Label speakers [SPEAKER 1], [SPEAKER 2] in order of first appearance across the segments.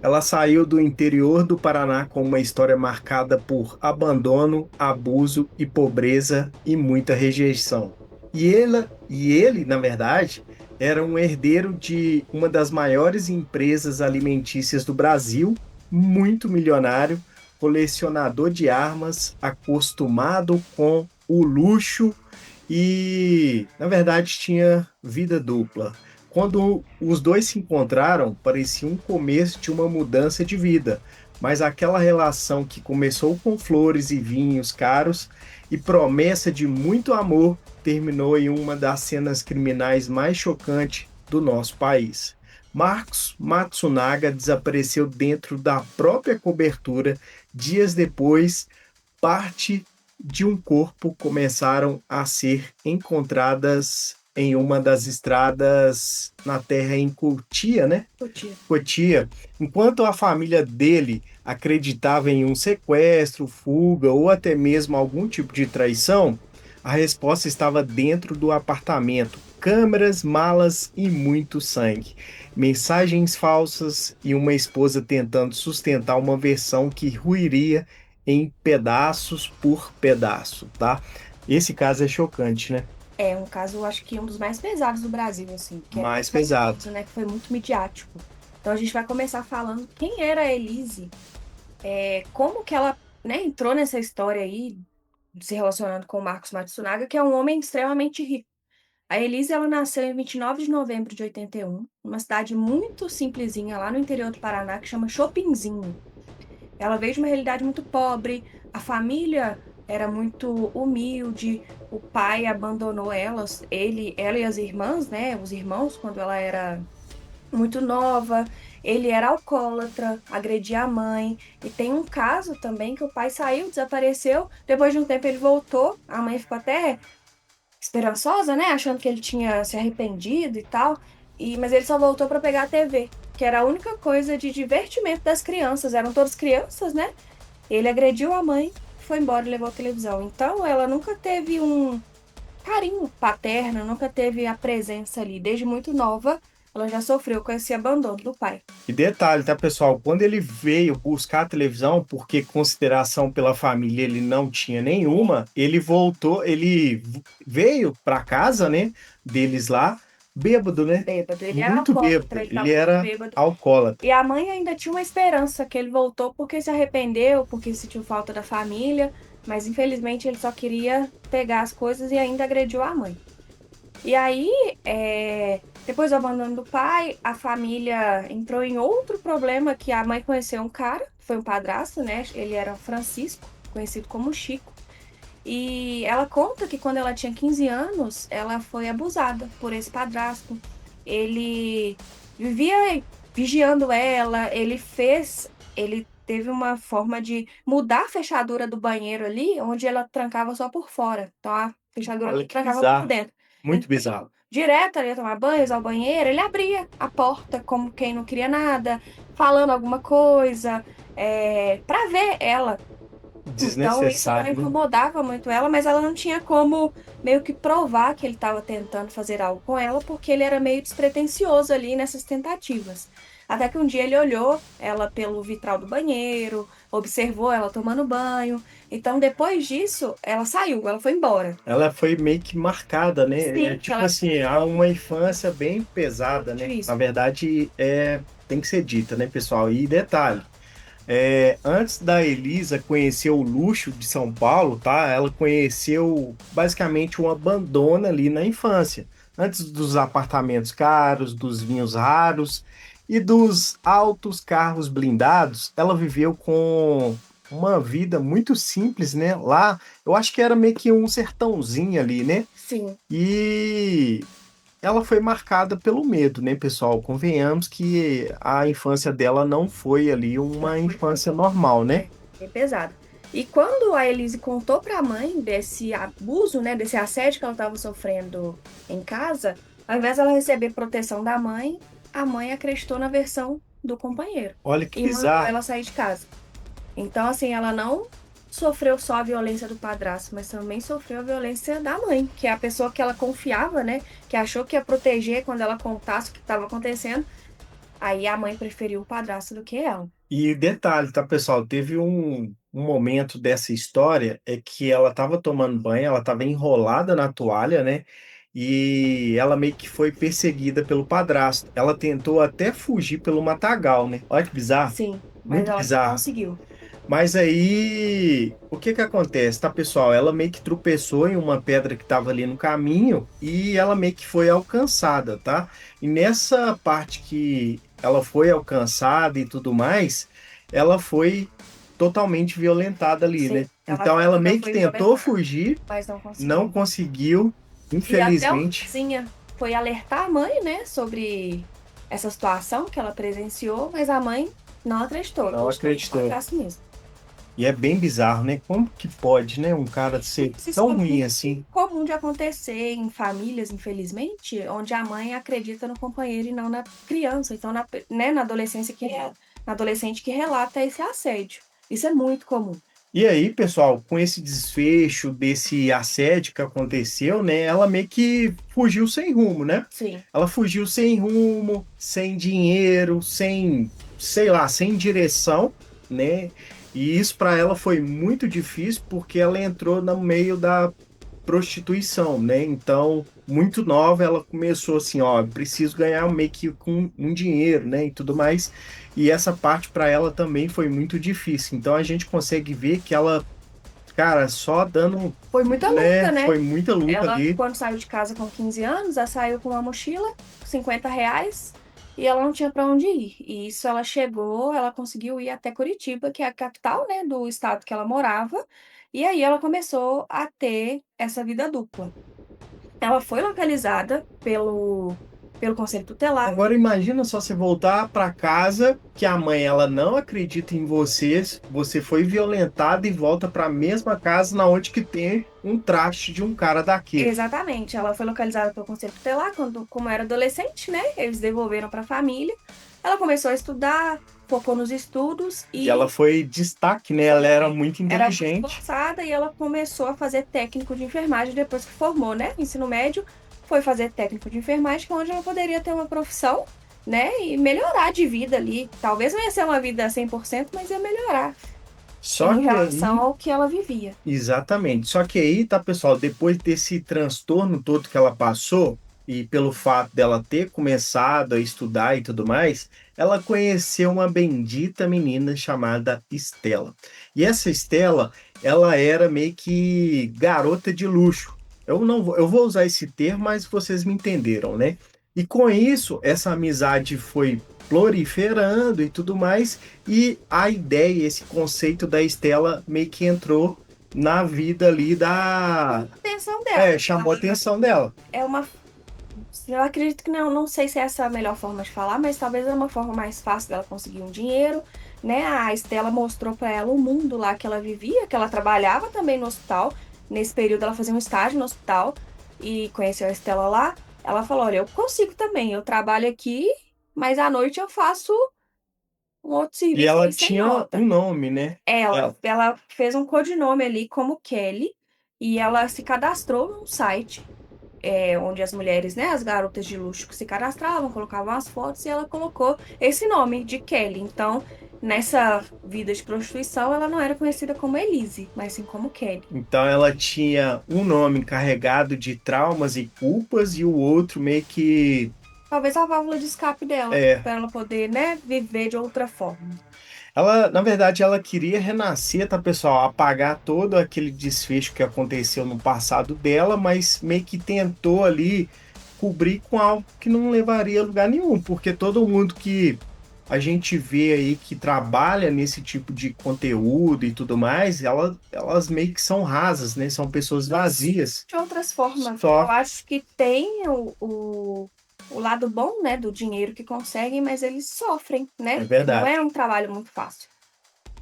[SPEAKER 1] Ela saiu do interior do Paraná com uma história marcada por abandono, abuso e pobreza e muita rejeição. E ele, na verdade, era um herdeiro de uma das maiores empresas alimentícias do Brasil, muito milionário, colecionador de armas, acostumado com o luxo e, na verdade, tinha vida dupla. Quando os dois se encontraram, parecia um começo de uma mudança de vida, mas aquela relação que começou com flores e vinhos caros e promessa de muito amor terminou em uma das cenas criminais mais chocantes do nosso país. Marcos Matsunaga desapareceu dentro da própria cobertura. Dias depois, parte de um corpo começaram a ser encontradas em uma das estradas na terra em Cotia, né?
[SPEAKER 2] Cotia.
[SPEAKER 1] Cotia. Enquanto a família dele acreditava em um sequestro, fuga ou até mesmo algum tipo de traição, a resposta estava dentro do apartamento. Câmeras, malas e muito sangue. Mensagens falsas e uma esposa tentando sustentar uma versão que ruiria em pedaços por pedaço, tá? Esse caso é chocante, né?
[SPEAKER 2] É um caso, eu acho que um dos mais pesados do Brasil, assim, que é
[SPEAKER 1] Mais pesado.
[SPEAKER 2] famoso, né? Que foi muito midiático. Então a gente vai começar falando quem era a Elise, como que ela, né, entrou nessa história aí, se relacionando com o Marcos Matsunaga, que é um homem extremamente rico. A Elise, ela nasceu em 29 de novembro de 81, numa cidade muito simplesinha lá no interior do Paraná, que chama Chopinzinho. Ela veio de uma realidade muito pobre, a família era muito humilde, o pai abandonou ela e as irmãs, né, os irmãos, quando ela era muito nova. Ele era alcoólatra, agredia a mãe. E tem um caso também que o pai saiu, desapareceu. Depois de um tempo ele voltou. A mãe ficou até esperançosa, né? Achando que ele tinha se arrependido e tal. Mas ele só voltou para pegar a TV, que era a única coisa de divertimento das crianças. Eram todas crianças, né? Ele agrediu a mãe, foi embora e levou a televisão. Então ela nunca teve um carinho paterno, nunca teve a presença ali. Desde muito nova, ela já sofreu com esse abandono do pai.
[SPEAKER 1] E detalhe, tá, pessoal? Quando ele veio buscar a televisão, porque consideração pela família ele não tinha nenhuma, ele voltou, veio para casa, né, deles lá, bêbado, né?
[SPEAKER 2] Bêbado. Ele era
[SPEAKER 1] Muito
[SPEAKER 2] alcoólatra,
[SPEAKER 1] bêbado.
[SPEAKER 2] ele
[SPEAKER 1] Ele
[SPEAKER 2] estava muito
[SPEAKER 1] era
[SPEAKER 2] bêbado.
[SPEAKER 1] alcoólatra.
[SPEAKER 2] E a mãe ainda tinha uma esperança que ele voltou porque se arrependeu, porque sentiu falta da família, mas infelizmente ele só queria pegar as coisas e ainda agrediu a mãe. E aí, depois do abandono do pai, a família entrou em outro problema que a mãe conheceu um cara, foi um padrasto, né? Ele era Francisco, conhecido como Chico. E ela conta que quando ela tinha 15 anos, ela foi abusada por esse padrasto. Ele vivia vigiando ela, ele teve uma forma de mudar a fechadura do banheiro ali, onde ela trancava só por fora. Então a fechadura
[SPEAKER 1] Olha que
[SPEAKER 2] trancava por
[SPEAKER 1] bizarro.
[SPEAKER 2] dentro.
[SPEAKER 1] Muito
[SPEAKER 2] Então,
[SPEAKER 1] bizarro.
[SPEAKER 2] direto ali ia tomar banho, usar o banheiro, ele abria a porta como quem não queria nada, falando alguma coisa, pra ver ela. Então, isso não
[SPEAKER 1] Desnecessário, né?
[SPEAKER 2] incomodava muito ela, mas ela não tinha como meio que provar que ele estava tentando fazer algo com ela, porque ele era meio despretensioso ali nessas tentativas. Até que um dia ele olhou ela pelo vitral do banheiro, observou ela tomando banho. Então, depois disso, ela saiu, ela foi embora.
[SPEAKER 1] Ela foi meio que marcada, né? É
[SPEAKER 2] Sim,
[SPEAKER 1] tipo
[SPEAKER 2] ela
[SPEAKER 1] assim, há uma infância bem pesada, né? Na
[SPEAKER 2] difícil.
[SPEAKER 1] verdade, tem que ser dita, né, pessoal? E detalhe, antes da Elisa conhecer o luxo de São Paulo, tá? Ela conheceu basicamente um abandono ali na infância. Antes dos apartamentos caros, dos vinhos raros e dos altos carros blindados, ela viveu com uma vida muito simples, né? Lá, eu acho que era meio que um sertãozinho ali, né?
[SPEAKER 2] Sim,
[SPEAKER 1] E ela foi marcada pelo medo, né, pessoal? Convenhamos que a infância dela não foi ali
[SPEAKER 2] não
[SPEAKER 1] uma
[SPEAKER 2] foi.
[SPEAKER 1] infância normal, né?
[SPEAKER 2] Bem pesado. E quando a Elise contou para a mãe desse abuso, né, desse assédio que ela estava sofrendo em casa, ao invés dela receber proteção da mãe, a mãe acreditou na versão do companheiro
[SPEAKER 1] Olha que
[SPEAKER 2] e mandou
[SPEAKER 1] bizarro.
[SPEAKER 2] ela sair de casa. Então, assim, ela não sofreu só a violência do padrasto, mas também sofreu a violência da mãe, que é a pessoa que ela confiava, né, que achou que ia proteger quando ela contasse o que estava acontecendo. Aí a mãe preferiu o padrasto do que ela.
[SPEAKER 1] E detalhe, tá, pessoal? Teve um momento dessa história é que ela estava tomando banho, ela estava enrolada na toalha, né? E ela meio que foi perseguida pelo padrasto. Ela tentou até fugir pelo matagal, né? Olha que bizarro,
[SPEAKER 2] Sim, mas
[SPEAKER 1] muito
[SPEAKER 2] ela não
[SPEAKER 1] bizarro.
[SPEAKER 2] conseguiu.
[SPEAKER 1] Mas aí, o que que acontece, tá, pessoal? Ela meio que tropeçou em uma pedra que estava ali no caminho e ela meio que foi alcançada, tá? E nessa parte que ela foi alcançada e tudo mais, ela foi totalmente violentada ali,
[SPEAKER 2] Sim,
[SPEAKER 1] né? Então ela
[SPEAKER 2] ela
[SPEAKER 1] meio que
[SPEAKER 2] foi
[SPEAKER 1] tentou
[SPEAKER 2] violentada,
[SPEAKER 1] fugir,
[SPEAKER 2] mas não
[SPEAKER 1] não
[SPEAKER 2] conseguiu.
[SPEAKER 1] conseguiu,
[SPEAKER 2] E até a
[SPEAKER 1] infelizmente.
[SPEAKER 2] vizinha foi alertar a mãe, né, sobre essa situação que ela presenciou, mas a mãe não
[SPEAKER 1] Não
[SPEAKER 2] acreditou no
[SPEAKER 1] acreditou.
[SPEAKER 2] padrasto mesmo.
[SPEAKER 1] E é bem bizarro, né? Como que pode, né, um cara ser
[SPEAKER 2] Isso
[SPEAKER 1] tão
[SPEAKER 2] é
[SPEAKER 1] ruim
[SPEAKER 2] muito
[SPEAKER 1] assim?
[SPEAKER 2] comum de acontecer em famílias, infelizmente, onde a mãe acredita no companheiro e não na criança. Então, né, na adolescência na adolescente que relata esse assédio. Isso é muito comum.
[SPEAKER 1] E aí, pessoal, com esse desfecho desse assédio que aconteceu, né, ela meio que fugiu sem rumo, né?
[SPEAKER 2] Sim,
[SPEAKER 1] Ela fugiu sem rumo, sem dinheiro, sem, sei lá, sem direção, né? E isso para ela foi muito difícil porque ela entrou no meio da prostituição, né? Então, muito nova, ela começou assim, ó, preciso ganhar meio que com um dinheiro, né, e tudo mais. E essa parte para ela também foi muito difícil. Então a gente consegue ver que ela, cara, só dando,
[SPEAKER 2] foi muita luta,
[SPEAKER 1] né,
[SPEAKER 2] né?
[SPEAKER 1] foi muita luta
[SPEAKER 2] Ela,
[SPEAKER 1] ali.
[SPEAKER 2] quando saiu de casa com 15 anos, ela saiu com uma mochila, R$ 50, e ela não tinha para onde ir. E isso ela chegou, ela conseguiu ir até Curitiba, que é a capital, né, do estado que ela morava. E aí ela começou a ter essa vida dupla. Ela foi localizada pelo Conselho Tutelar.
[SPEAKER 1] Agora imagina só você voltar para casa que a mãe ela não acredita em vocês, você foi violentado e volta para a mesma casa na onde que tem um traste de um cara daquele.
[SPEAKER 2] Exatamente, ela foi localizada pelo Conselho Tutelar quando, como era adolescente, né? Eles devolveram para a família. Ela começou a estudar, focou nos estudos
[SPEAKER 1] E ela
[SPEAKER 2] e
[SPEAKER 1] foi destaque, né? Ela era muito
[SPEAKER 2] era muito
[SPEAKER 1] inteligente.
[SPEAKER 2] esforçada e ela começou a fazer técnico de enfermagem depois que formou, né? Ensino médio, foi fazer técnico de enfermagem, que é onde ela poderia ter uma profissão, né? E melhorar de vida ali. Talvez não ia ser uma vida 100%, mas ia melhorar
[SPEAKER 1] Só
[SPEAKER 2] em
[SPEAKER 1] que
[SPEAKER 2] relação
[SPEAKER 1] aí
[SPEAKER 2] ao que ela vivia.
[SPEAKER 1] exatamente. Só que aí, tá, pessoal, depois desse transtorno todo que ela passou, e pelo fato dela ter começado a estudar e tudo mais, ela conheceu uma bendita menina chamada Estela. E essa Estela, ela era meio que garota de luxo. Eu não vou, eu vou usar esse termo, mas vocês me entenderam, né? E com isso, essa amizade foi proliferando e tudo mais, e a ideia, esse conceito da Estela meio que entrou na vida ali da.
[SPEAKER 2] Atenção dela.
[SPEAKER 1] É, chamou a atenção dela.
[SPEAKER 2] É uma. Eu acredito que não sei se essa é a melhor forma de falar, mas talvez é uma forma mais fácil dela conseguir um dinheiro, né? A Estela mostrou para ela o mundo lá que ela vivia, que ela trabalhava também no hospital. Nesse período ela fazia um estágio no hospital e conheceu a Estela lá. Ela falou: "Olha, eu consigo também, eu trabalho aqui, mas à noite eu faço um outro
[SPEAKER 1] E
[SPEAKER 2] serviço
[SPEAKER 1] ela
[SPEAKER 2] aí sem
[SPEAKER 1] tinha um
[SPEAKER 2] nota."
[SPEAKER 1] nome, né?
[SPEAKER 2] Ela fez um codinome ali como Kelly e ela se cadastrou num site onde as mulheres, né, as garotas de luxo que se cadastravam, colocavam as fotos e ela colocou esse nome de Kelly. Então, nessa vida de prostituição, ela não era conhecida como Elise, mas sim como Kelly.
[SPEAKER 1] Então ela tinha um nome carregado de traumas e culpas e o outro meio que.
[SPEAKER 2] Talvez a válvula de escape dela,
[SPEAKER 1] É,
[SPEAKER 2] para ela poder, né, viver de outra forma.
[SPEAKER 1] ela, na verdade, ela queria renascer, tá, pessoal? Apagar todo aquele desfecho que aconteceu no passado dela, mas meio que tentou ali cobrir com algo que não levaria a lugar nenhum, porque todo mundo que a gente vê aí que trabalha nesse tipo de conteúdo e tudo mais, elas meio que são rasas, né? São pessoas vazias.
[SPEAKER 2] De outras formas, eu
[SPEAKER 1] Só,
[SPEAKER 2] acho que tem o lado bom, né, do dinheiro que conseguem, mas eles sofrem,
[SPEAKER 1] é
[SPEAKER 2] né? Não
[SPEAKER 1] verdade.
[SPEAKER 2] é um trabalho muito fácil.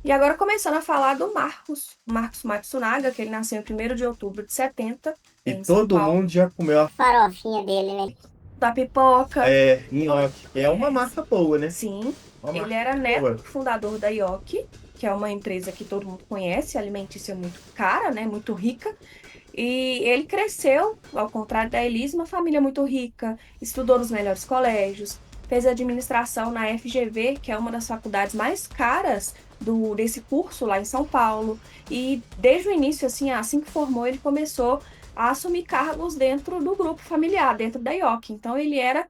[SPEAKER 2] E agora começando a falar do Marcos Matsunaga, que ele nasceu em 1º de outubro de 70,
[SPEAKER 1] E
[SPEAKER 2] em São
[SPEAKER 1] todo
[SPEAKER 2] Paulo.
[SPEAKER 1] mundo já comeu a
[SPEAKER 3] Farofinha dele, né?
[SPEAKER 2] Da pipoca.
[SPEAKER 1] nhoque. É uma marca boa, né?
[SPEAKER 2] Sim,
[SPEAKER 1] Uma
[SPEAKER 2] ele
[SPEAKER 1] marca
[SPEAKER 2] era neto
[SPEAKER 1] boa.
[SPEAKER 2] do fundador da Yoki, que é uma empresa que todo mundo conhece, alimentícia muito cara, né, muito rica. E ele cresceu, ao contrário da Elise, uma família muito rica, estudou nos melhores colégios, fez administração na FGV, que é uma das faculdades mais caras desse curso lá em São Paulo. E desde o início, assim que formou, ele começou a assumir cargos dentro do grupo familiar, dentro da IOC. Então ele era,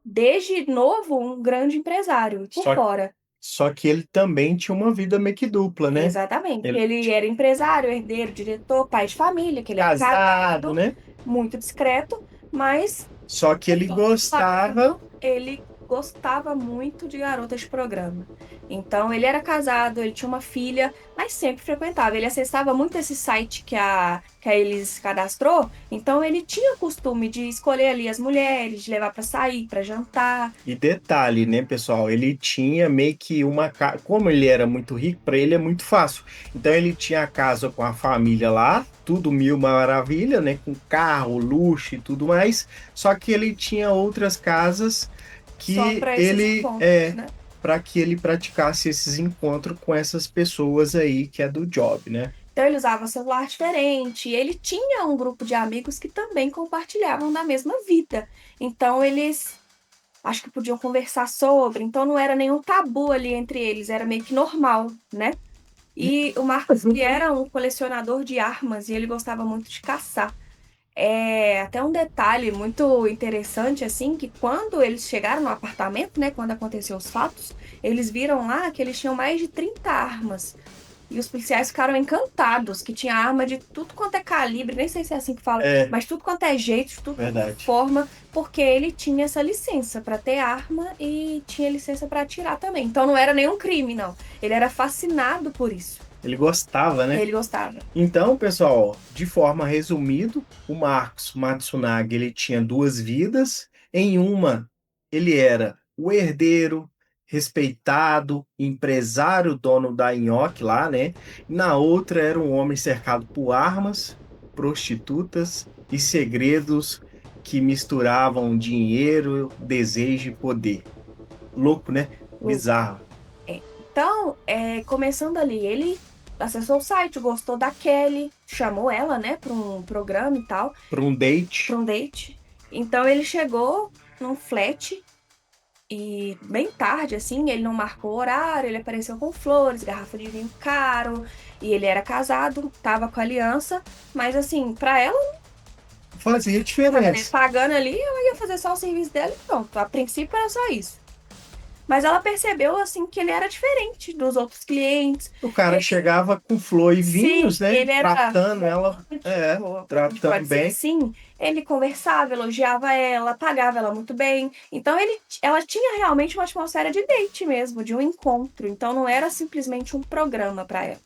[SPEAKER 2] desde novo, um grande empresário por
[SPEAKER 1] Só,
[SPEAKER 2] fora.
[SPEAKER 1] só que ele também tinha uma vida meio que dupla, né?
[SPEAKER 2] Exatamente.
[SPEAKER 1] Ele
[SPEAKER 2] Ele era empresário, herdeiro, diretor, pai de família, que ele era
[SPEAKER 1] casado,
[SPEAKER 2] casado,
[SPEAKER 1] né?
[SPEAKER 2] muito discreto, mas
[SPEAKER 1] Só que ele
[SPEAKER 2] por outro
[SPEAKER 1] gostava.
[SPEAKER 2] lado, ele gostava muito de garotas de programa. Então, ele era casado, ele tinha uma filha, mas sempre frequentava. Ele acessava muito esse site que a Elis se cadastrou. Então, ele tinha o costume de escolher ali as mulheres, de levar para sair, para jantar.
[SPEAKER 1] E detalhe, né, pessoal? Ele tinha meio que uma casa. Como ele era muito rico, para ele é muito fácil. Então, ele tinha a casa com a família lá, tudo mil maravilha, né? Com carro, luxo e tudo mais. Só que ele tinha outras casas
[SPEAKER 2] Só
[SPEAKER 1] que
[SPEAKER 2] para esses
[SPEAKER 1] ele
[SPEAKER 2] encontros, né?
[SPEAKER 1] para que ele praticasse esses encontros com essas pessoas aí que é do job, né?
[SPEAKER 2] Então ele usava celular diferente, e ele tinha um grupo de amigos que também compartilhavam da mesma vida. Então eles acho que podiam conversar sobre, então não era nenhum tabu ali entre eles, era meio que normal, né? E o Marcos ele era um colecionador de armas e ele gostava muito de caçar. É até um detalhe muito interessante, assim, que quando eles chegaram no apartamento, né, quando aconteceu os fatos, eles viram lá que eles tinham mais de 30 armas. E os policiais ficaram encantados, que tinha arma de tudo quanto é calibre, nem sei se é assim que fala,
[SPEAKER 1] É,
[SPEAKER 2] mas tudo quanto é jeito, de tudo quanto é
[SPEAKER 1] verdade.
[SPEAKER 2] forma, porque ele tinha essa licença para ter arma e tinha licença para atirar também. Então não era nenhum crime, não. Ele era fascinado por isso.
[SPEAKER 1] Ele gostava, né?
[SPEAKER 2] Ele gostava.
[SPEAKER 1] Então, pessoal, de forma resumida, o Marcos Matsunaga ele tinha duas vidas. Em uma, ele era o herdeiro, respeitado, empresário, dono da Nhoque lá, né? Na outra, era um homem cercado por armas, prostitutas e segredos que misturavam dinheiro, desejo e poder. Louco, né? Bizarro.
[SPEAKER 2] É. Então, começando ali, ele acessou o site, gostou da Kelly, chamou ela, né, para um programa e tal,
[SPEAKER 1] Para um
[SPEAKER 2] para
[SPEAKER 1] date.
[SPEAKER 2] um date. Então ele chegou num flat e bem tarde, assim, ele não marcou horário, ele apareceu com flores, garrafa de vinho caro, e ele era casado, tava com aliança, mas assim, pra ela,
[SPEAKER 1] Fazia
[SPEAKER 2] né,
[SPEAKER 1] diferença.
[SPEAKER 2] pagando ali, ela ia fazer só o serviço dela e pronto. A princípio era só isso. Mas ela percebeu, assim, que ele era diferente dos outros clientes.
[SPEAKER 1] O cara
[SPEAKER 2] Ele,
[SPEAKER 1] chegava com flor e
[SPEAKER 2] sim,
[SPEAKER 1] vinhos, né?
[SPEAKER 2] ele era
[SPEAKER 1] Tratando ela,
[SPEAKER 2] romântico, a gente
[SPEAKER 1] tratando
[SPEAKER 2] pode dizer
[SPEAKER 1] bem.
[SPEAKER 2] assim. Ele conversava, elogiava ela, pagava ela muito bem. Então ela tinha realmente uma atmosfera de date mesmo, de um encontro. Então não era simplesmente um programa para ela.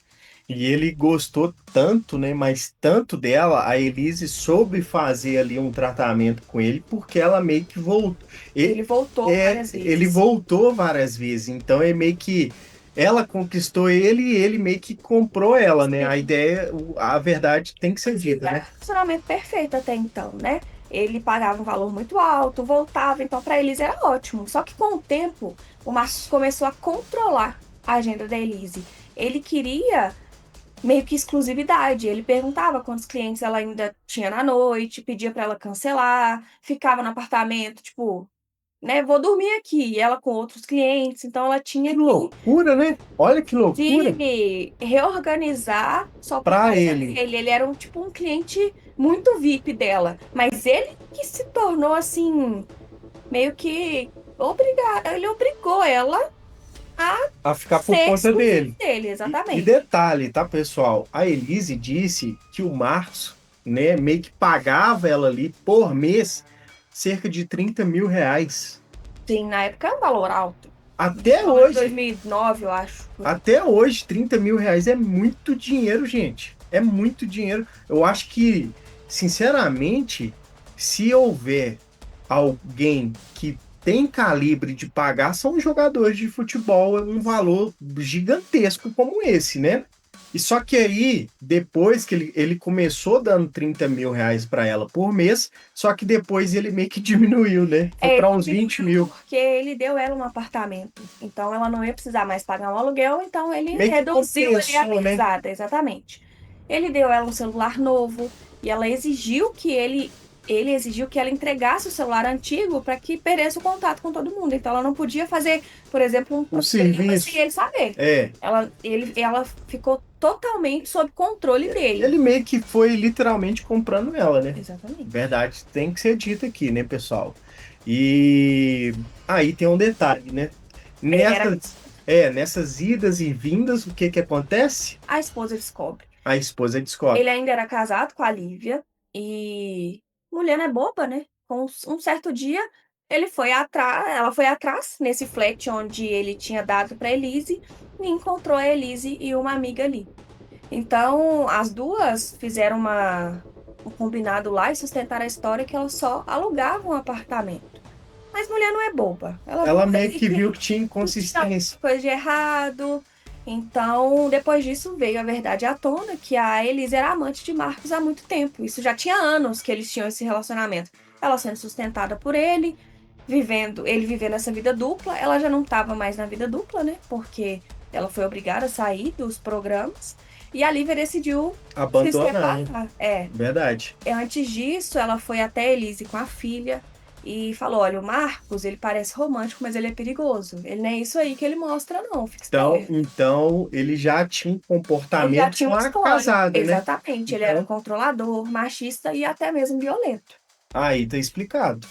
[SPEAKER 1] E ele gostou tanto, né? Mas tanto dela, a Elise soube fazer ali um tratamento com ele, porque ela meio que voltou. E-
[SPEAKER 2] Ele voltou várias
[SPEAKER 1] Ele
[SPEAKER 2] vezes.
[SPEAKER 1] voltou várias vezes, então é meio que ela conquistou ele e ele meio que comprou ela, né? A
[SPEAKER 2] Sim.
[SPEAKER 1] ideia, a verdade tem que ser dita,
[SPEAKER 2] Era
[SPEAKER 1] né?
[SPEAKER 2] um relacionamento perfeito até então, né? Ele pagava um valor muito alto, voltava, então para Elise era ótimo. Só que com o tempo, o Marcos começou a controlar a agenda da Elise. Ele queria meio que exclusividade. Ele perguntava quantos clientes ela ainda tinha na noite, pedia para ela cancelar, ficava no apartamento, tipo, né, vou dormir aqui, e ela com outros clientes, então ela
[SPEAKER 1] Que
[SPEAKER 2] tinha que
[SPEAKER 1] loucura, né? Olha que loucura
[SPEAKER 2] se reorganizar só por
[SPEAKER 1] para
[SPEAKER 2] causa
[SPEAKER 1] ele.
[SPEAKER 2] dele. Ele era um tipo um cliente muito VIP dela, mas ele que se tornou assim, meio que ele obrigou ela a
[SPEAKER 1] A ficar por
[SPEAKER 2] ser
[SPEAKER 1] conta
[SPEAKER 2] exclusiva
[SPEAKER 1] dele.
[SPEAKER 2] dele,
[SPEAKER 1] E
[SPEAKER 2] exatamente.
[SPEAKER 1] detalhe, tá, pessoal? A Elise disse que o Marcos, né, meio que pagava ela ali por mês cerca de R$ 30.000.
[SPEAKER 2] Sim, na época é um valor alto.
[SPEAKER 1] Até
[SPEAKER 2] Falando de
[SPEAKER 1] hoje,
[SPEAKER 2] 2009, eu acho.
[SPEAKER 1] até hoje, R$ 30.000 é muito dinheiro, gente. É muito dinheiro. Eu acho que, sinceramente, se houver alguém que tem calibre de pagar, são os jogadores de futebol, um valor gigantesco como esse, né? E só que aí, depois que ele começou dando R$ 30.000 para ela por mês, só que depois ele meio que diminuiu, né? Foi
[SPEAKER 2] É,
[SPEAKER 1] para
[SPEAKER 2] ele
[SPEAKER 1] uns 20
[SPEAKER 2] diminuiu
[SPEAKER 1] mil.
[SPEAKER 2] porque ele deu ela um apartamento. Então ela não ia precisar mais pagar um aluguel, então ele
[SPEAKER 1] Meio que
[SPEAKER 2] reduziu ali a
[SPEAKER 1] compensou, né?
[SPEAKER 2] mesada, exatamente. Ele deu ela um celular novo e ela exigiu que ele ele exigiu que ela entregasse o celular antigo para que perdesse o contato com todo mundo. Então ela não podia fazer, por exemplo, um
[SPEAKER 1] O
[SPEAKER 2] programa sem
[SPEAKER 1] serviço.
[SPEAKER 2] ele saber.
[SPEAKER 1] É.
[SPEAKER 2] Ela ficou totalmente sob controle dele.
[SPEAKER 1] Ele meio que foi literalmente comprando ela, né?
[SPEAKER 2] Exatamente.
[SPEAKER 1] Verdade, tem que ser dito aqui, né, pessoal? E aí tem um detalhe, né?
[SPEAKER 2] Era
[SPEAKER 1] Nessas idas e vindas, o que que acontece?
[SPEAKER 2] a esposa descobre.
[SPEAKER 1] A esposa descobre.
[SPEAKER 2] Ele ainda era casado com a Lívia e mulher não é boba, né? Um certo dia ela foi atrás nesse flat onde ele tinha dado para Elise e encontrou a Elise e uma amiga ali. Então, as duas fizeram um combinado lá e sustentaram a história que elas só alugavam um apartamento. Mas mulher não é boba. Ela viu
[SPEAKER 1] Ela meio
[SPEAKER 2] ali
[SPEAKER 1] que viu que tinha
[SPEAKER 2] que tinha alguma
[SPEAKER 1] inconsistência.
[SPEAKER 2] coisa de errado. Então, depois disso, veio a verdade à tona que a Elise era amante de Marcos há muito tempo. Isso já tinha anos que eles tinham esse relacionamento. Ela sendo sustentada por ele, ele vivendo essa vida dupla. Ela já não estava mais na vida dupla, né? Porque ela foi obrigada a sair dos programas. E a Lívia decidiu se
[SPEAKER 1] Abandonar, né?
[SPEAKER 2] separar.
[SPEAKER 1] Verdade.
[SPEAKER 2] Antes disso, ela foi até a Elise com a filha e falou: Olha, o Marcos, ele parece romântico, mas ele é perigoso. Ele não é isso aí que ele mostra, não. Fica
[SPEAKER 1] Então,
[SPEAKER 2] esperto.
[SPEAKER 1] então ele já tinha um
[SPEAKER 2] Ele já
[SPEAKER 1] comportamento
[SPEAKER 2] tinha um
[SPEAKER 1] já
[SPEAKER 2] histórico.
[SPEAKER 1] casado, né?
[SPEAKER 2] Exatamente. Ele era
[SPEAKER 1] Então,
[SPEAKER 2] controlador, machista e até mesmo violento.
[SPEAKER 1] aí tá explicado.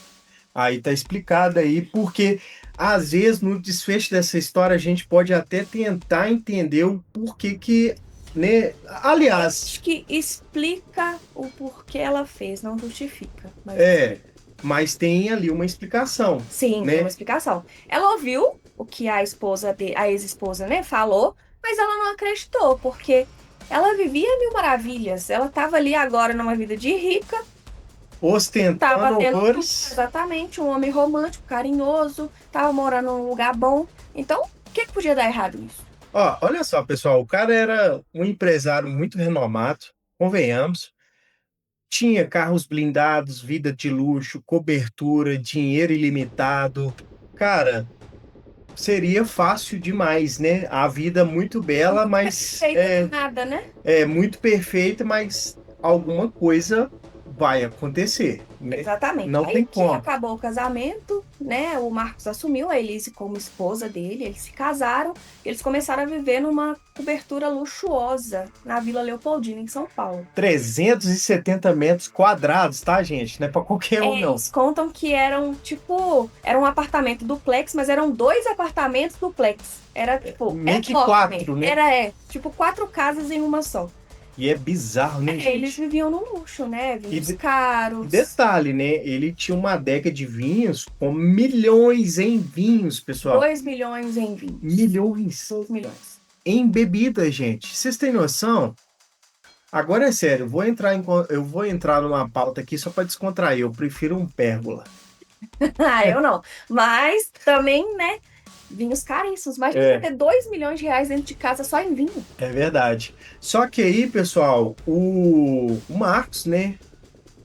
[SPEAKER 1] Aí tá explicado aí, porque às vezes no desfecho dessa história a gente pode até tentar entender o porquê que, né? Aliás,
[SPEAKER 2] Acho que explica o porquê ela fez, não justifica. Mas
[SPEAKER 1] é, mas tem ali uma explicação,
[SPEAKER 2] sim, tem uma
[SPEAKER 1] né?
[SPEAKER 2] explicação. Ela ouviu o que a ex-esposa, né, falou, mas ela não acreditou, porque ela vivia mil maravilhas. Ela estava ali agora numa vida de rica, estava
[SPEAKER 1] Ostentando
[SPEAKER 2] tendo tudo,
[SPEAKER 1] horrores.
[SPEAKER 2] exatamente, um homem romântico, carinhoso, estava morando num lugar bom. Então, o que que podia dar errado nisso?
[SPEAKER 1] Ó, olha só, pessoal, o cara era um empresário muito renomado, convenhamos. Tinha carros blindados, vida de luxo, cobertura, dinheiro ilimitado. Cara, seria fácil demais, né? A vida muito bela, mas
[SPEAKER 2] Feita de nada, né?
[SPEAKER 1] é muito perfeita, mas alguma coisa vai acontecer, né?
[SPEAKER 2] Exatamente.
[SPEAKER 1] Não tem
[SPEAKER 2] Aí que
[SPEAKER 1] como.
[SPEAKER 2] acabou o casamento, né? O Marcos assumiu a Elise como esposa dele, eles se casaram, e eles começaram a viver numa cobertura luxuosa na Vila Leopoldina, em São Paulo.
[SPEAKER 1] 370 metros quadrados, tá, gente? Não é para qualquer um, não.
[SPEAKER 2] Eles contam que eram, tipo, era um apartamento duplex, mas eram dois apartamentos duplex. Era, tipo,
[SPEAKER 1] Meio que
[SPEAKER 2] enorme.
[SPEAKER 1] quatro, né?
[SPEAKER 2] Tipo, quatro casas em uma só.
[SPEAKER 1] E é bizarro, né,
[SPEAKER 2] Eles
[SPEAKER 1] gente?
[SPEAKER 2] viviam no luxo, né?
[SPEAKER 1] E,
[SPEAKER 2] Vinhos caros,
[SPEAKER 1] detalhe, né? Ele tinha uma adega de vinhos com milhões em vinhos, pessoal.
[SPEAKER 2] 2 milhões em vinhos.
[SPEAKER 1] Milhões
[SPEAKER 2] 2 milhões.
[SPEAKER 1] em bebidas, gente. Vocês têm noção? Agora é sério, eu vou entrar numa pauta aqui só para descontrair. Eu prefiro um pérgola.
[SPEAKER 2] Ah, eu não. Mas também, né? Vinhos caríssimos. Imagina você
[SPEAKER 1] É,
[SPEAKER 2] ter 2 milhões de reais dentro de casa só em vinho.
[SPEAKER 1] é verdade. Só que aí, pessoal, o Marcos, né?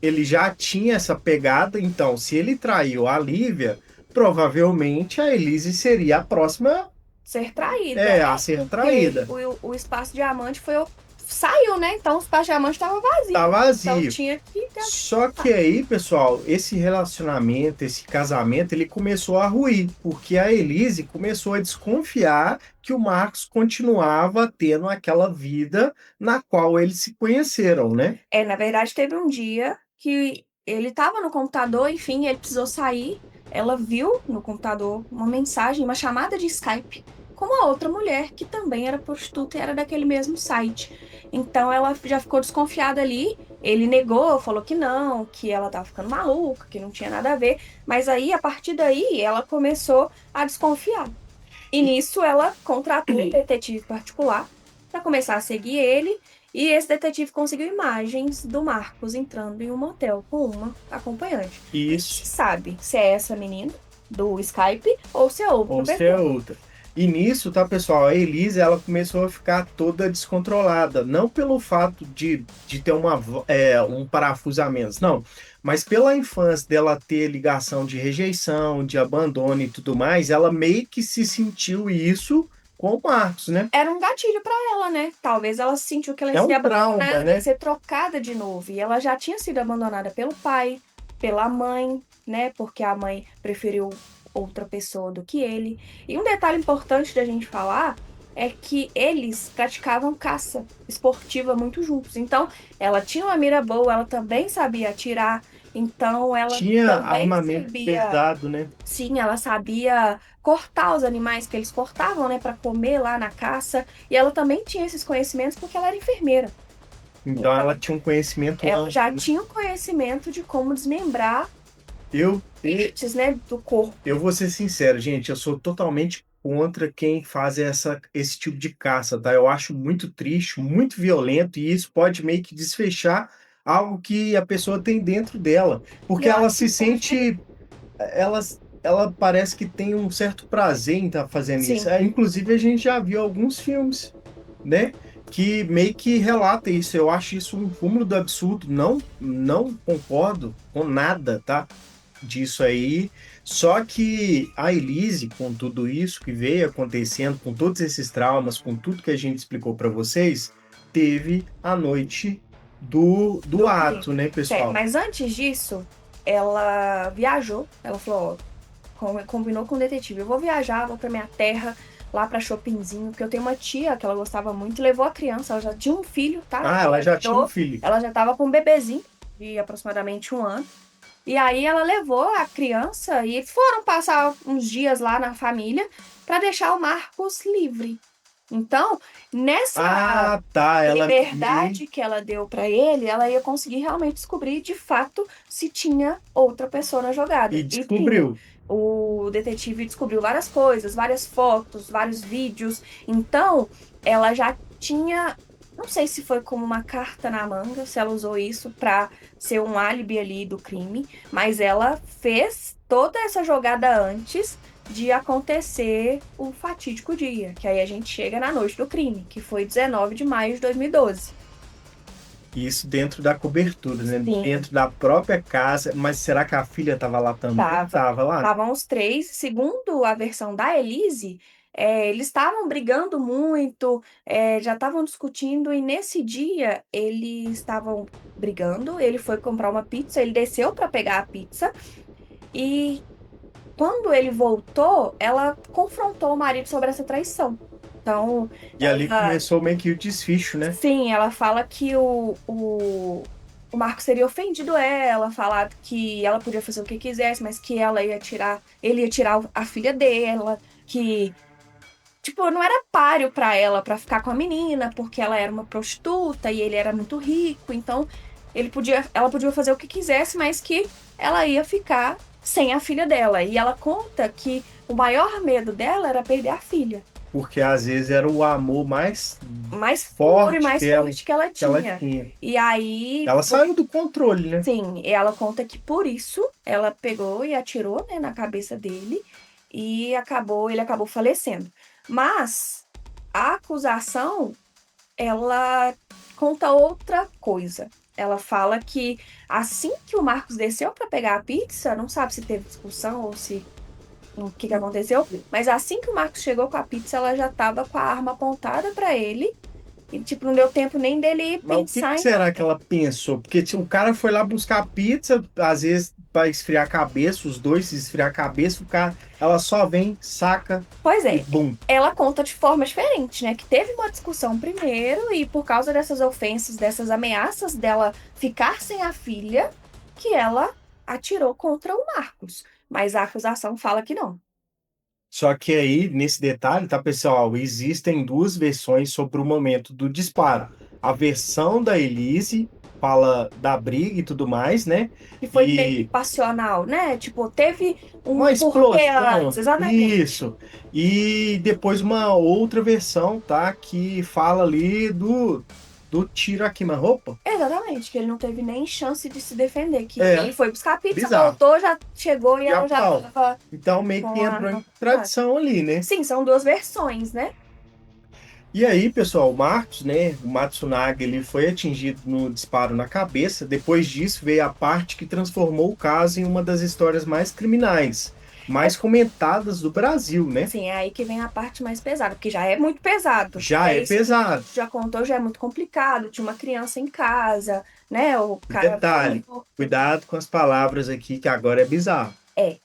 [SPEAKER 1] Ele já tinha essa pegada, então, se ele traiu a Lívia, provavelmente a Elise seria a próxima,
[SPEAKER 2] Ser traída,
[SPEAKER 1] a
[SPEAKER 2] né?
[SPEAKER 1] ser
[SPEAKER 2] Porque
[SPEAKER 1] traída.
[SPEAKER 2] o espaço diamante saiu, né? Então o espaço diamante estava
[SPEAKER 1] Tá
[SPEAKER 2] vazio. Então
[SPEAKER 1] vazio.
[SPEAKER 2] tinha que ter.
[SPEAKER 1] Só que aí, pessoal, esse relacionamento, esse casamento, ele começou a ruir, porque a Elise começou a desconfiar que o Marcos continuava tendo aquela vida na qual eles se conheceram, né?
[SPEAKER 2] Na verdade, teve um dia que ele estava no computador, enfim, ele precisou sair. Ela viu no computador uma mensagem, uma chamada de Skype com uma outra mulher que também era prostituta e era daquele mesmo site. Então ela já ficou desconfiada ali. Ele negou, falou que não, que ela estava ficando maluca, que não tinha nada a ver. Mas aí, a partir daí, ela começou a desconfiar. E
[SPEAKER 1] E,
[SPEAKER 2] nisso ela contratou um detetive particular para começar a seguir ele. E esse detetive conseguiu imagens do Marcos entrando em um motel com uma acompanhante. Não se
[SPEAKER 1] isso,
[SPEAKER 2] sabe se é essa menina do Skype ou se é outra
[SPEAKER 1] ou se é
[SPEAKER 2] pessoa.
[SPEAKER 1] outra. E nisso, tá, pessoal, a Elise, ela começou a ficar toda descontrolada, não pelo fato de ter um parafuso a menos, não, mas pela infância dela ter ligação de rejeição, de abandono e tudo mais, ela meio que se sentiu isso com o Marcos, né?
[SPEAKER 2] Era um gatilho para ela, né? Talvez ela sentiu que ela ia
[SPEAKER 1] É
[SPEAKER 2] ser
[SPEAKER 1] um trauma,
[SPEAKER 2] abandonada, ia
[SPEAKER 1] né?
[SPEAKER 2] ser trocada de novo. E ela já tinha sido abandonada pelo pai, pela mãe, né? Porque a mãe preferiu outra pessoa do que ele. E um detalhe importante da gente falar é que eles praticavam caça esportiva muito juntos. Então, ela tinha uma mira boa, ela também sabia atirar, então ela
[SPEAKER 1] Tinha
[SPEAKER 2] também
[SPEAKER 1] armamento
[SPEAKER 2] sabia,
[SPEAKER 1] pesado, né?
[SPEAKER 2] sim, ela sabia cortar os animais que eles cortavam, né, para comer lá na caça, e ela também tinha esses conhecimentos porque ela era enfermeira.
[SPEAKER 1] Então ela
[SPEAKER 2] Então,
[SPEAKER 1] tinha um conhecimento
[SPEAKER 2] ela já
[SPEAKER 1] amplo, né?
[SPEAKER 2] tinha o conhecimento de como desmembrar
[SPEAKER 1] Eu,
[SPEAKER 2] partes, né, do corpo.
[SPEAKER 1] eu vou ser sincero, gente, eu sou totalmente contra quem faz esse tipo de caça, tá? Eu acho muito triste, muito violento, e isso pode meio que desfechar algo que a pessoa tem dentro dela,
[SPEAKER 2] E
[SPEAKER 1] porque
[SPEAKER 2] eu
[SPEAKER 1] ela
[SPEAKER 2] acho que
[SPEAKER 1] se
[SPEAKER 2] pode ter.
[SPEAKER 1] sente, ela, ela parece que tem um certo prazer em estar fazendo isso.
[SPEAKER 2] Sim,
[SPEAKER 1] Inclusive, a gente já viu alguns filmes, né? Que meio que relata isso. Eu acho isso um cúmulo do absurdo. Não concordo com nada, tá? Disso aí. Só que a Elise, com tudo isso que veio acontecendo, com todos esses traumas, com tudo que a gente explicou para vocês, teve a noite do
[SPEAKER 2] do crime.
[SPEAKER 1] ato, né,
[SPEAKER 2] Certo,
[SPEAKER 1] pessoal?
[SPEAKER 2] mas antes disso, ela viajou. Ela falou, ó, combinou com o detetive. Eu vou viajar, vou pra minha terra, lá pra Chopinzinho, porque eu tenho uma tia que ela gostava muito, e levou a criança, ela já tinha um filho, tá?
[SPEAKER 1] Ah, ela já tinha um filho.
[SPEAKER 2] Ela já tava com um bebezinho de aproximadamente 1 ano. E aí ela levou a criança e eles foram passar uns dias lá na família para deixar o Marcos livre. Então, nessa
[SPEAKER 1] Ah, tá. Ela.
[SPEAKER 2] liberdade que ela deu para ele, ela ia conseguir realmente descobrir de fato se tinha outra pessoa na
[SPEAKER 1] E
[SPEAKER 2] jogada. E tinha.
[SPEAKER 1] descobriu.
[SPEAKER 2] O detetive descobriu várias coisas, várias fotos, vários vídeos. Então, ela já tinha, não sei se foi como uma carta na manga, se ela usou isso para ser um álibi ali do crime, mas ela fez toda essa jogada antes de acontecer o fatídico dia, que aí a gente chega na noite do crime, que foi 19 de maio de 2012.
[SPEAKER 1] Isso dentro da cobertura, né?
[SPEAKER 2] Sim,
[SPEAKER 1] Dentro da própria casa. Mas será que a filha estava lá também?
[SPEAKER 2] tava.
[SPEAKER 1] Tava lá?
[SPEAKER 2] Estavam os três. Segundo a versão da Elise, eles estavam brigando muito, já estavam discutindo, e nesse dia eles estavam brigando. Ele foi comprar uma pizza, ele desceu para pegar a pizza, e quando ele voltou, ela confrontou o marido sobre essa traição. Então,
[SPEAKER 1] E ali
[SPEAKER 2] ela,
[SPEAKER 1] começou meio que o desficho, né?
[SPEAKER 2] sim, ela fala que o Marcos teria ofendido ela, falado que ela podia fazer o que quisesse, mas que ela ia tirar, ele ia tirar a filha dela, que, tipo, não era páreo pra ela pra ficar com a menina, porque ela era uma prostituta e ele era muito rico, então ela podia fazer o que quisesse, mas que ela ia ficar sem a filha dela. E ela conta que o maior medo dela era perder a filha,
[SPEAKER 1] Porque às vezes era o amor mais
[SPEAKER 2] mais puro e
[SPEAKER 1] forte
[SPEAKER 2] mais forte que ela
[SPEAKER 1] que ela
[SPEAKER 2] tinha.
[SPEAKER 1] tinha.
[SPEAKER 2] E aí,
[SPEAKER 1] Ela saiu do controle, né?
[SPEAKER 2] sim, ela conta que por isso ela pegou e atirou, né, na cabeça dele e ele acabou falecendo. Mas a acusação, ela conta outra coisa. Ela fala que assim que o Marcos desceu para pegar a pizza, não sabe se teve discussão ou se o que que aconteceu, mas assim que o Marcos chegou com a pizza, ela já tava com a arma apontada para ele e tipo não deu tempo nem dele
[SPEAKER 1] Mas o que
[SPEAKER 2] pensar
[SPEAKER 1] que
[SPEAKER 2] em
[SPEAKER 1] será que
[SPEAKER 2] nada.
[SPEAKER 1] ela pensou? Porque tipo, o cara foi lá buscar pizza, às vezes para esfriar a cabeça, os dois se esfriar a cabeça, ela só vem, saca
[SPEAKER 2] Pois
[SPEAKER 1] e
[SPEAKER 2] é,
[SPEAKER 1] bum.
[SPEAKER 2] ela conta de forma diferente, né? Que teve uma discussão primeiro e por causa dessas ofensas, dessas ameaças dela ficar sem a filha, que ela atirou contra o Marcos. Mas a acusação fala que não.
[SPEAKER 1] Só que aí, nesse detalhe, tá, pessoal? Existem duas versões sobre o momento do disparo. A versão da Elise fala da briga e tudo mais, né?
[SPEAKER 2] E foi meio que
[SPEAKER 1] E
[SPEAKER 2] passional, né? Tipo, teve um
[SPEAKER 1] uma
[SPEAKER 2] porquê antes,
[SPEAKER 1] explosão,
[SPEAKER 2] exatamente.
[SPEAKER 1] isso. E depois uma outra versão, tá? Que fala ali do tiro a queima-roupa.
[SPEAKER 2] Exatamente, que ele não teve nem chance de se defender, que
[SPEAKER 1] É,
[SPEAKER 2] ele foi buscar a pizza,
[SPEAKER 1] bizarro.
[SPEAKER 2] voltou, já chegou e
[SPEAKER 1] E a
[SPEAKER 2] ela já
[SPEAKER 1] pau.
[SPEAKER 2] tava
[SPEAKER 1] Então meio que
[SPEAKER 2] com a
[SPEAKER 1] entrou
[SPEAKER 2] arma
[SPEAKER 1] em
[SPEAKER 2] apontada.
[SPEAKER 1] tradição ali, né?
[SPEAKER 2] Sim, são duas versões, né?
[SPEAKER 1] E aí, pessoal, o Marcos, né, o Matsunaga, ele foi atingido no disparo na cabeça. Depois disso, veio a parte que transformou o caso em uma das histórias mais criminais. mais comentadas do Brasil, né?
[SPEAKER 2] Assim, é aí que vem a parte mais pesada, porque já é muito pesado.
[SPEAKER 1] Já é
[SPEAKER 2] Isso que
[SPEAKER 1] pesado.
[SPEAKER 2] já contou, já é muito complicado. Tinha uma criança em casa, né? O
[SPEAKER 1] E
[SPEAKER 2] cara
[SPEAKER 1] detalhe,
[SPEAKER 2] morto.
[SPEAKER 1] cuidado com as palavras aqui, que agora é bizarro.
[SPEAKER 2] É.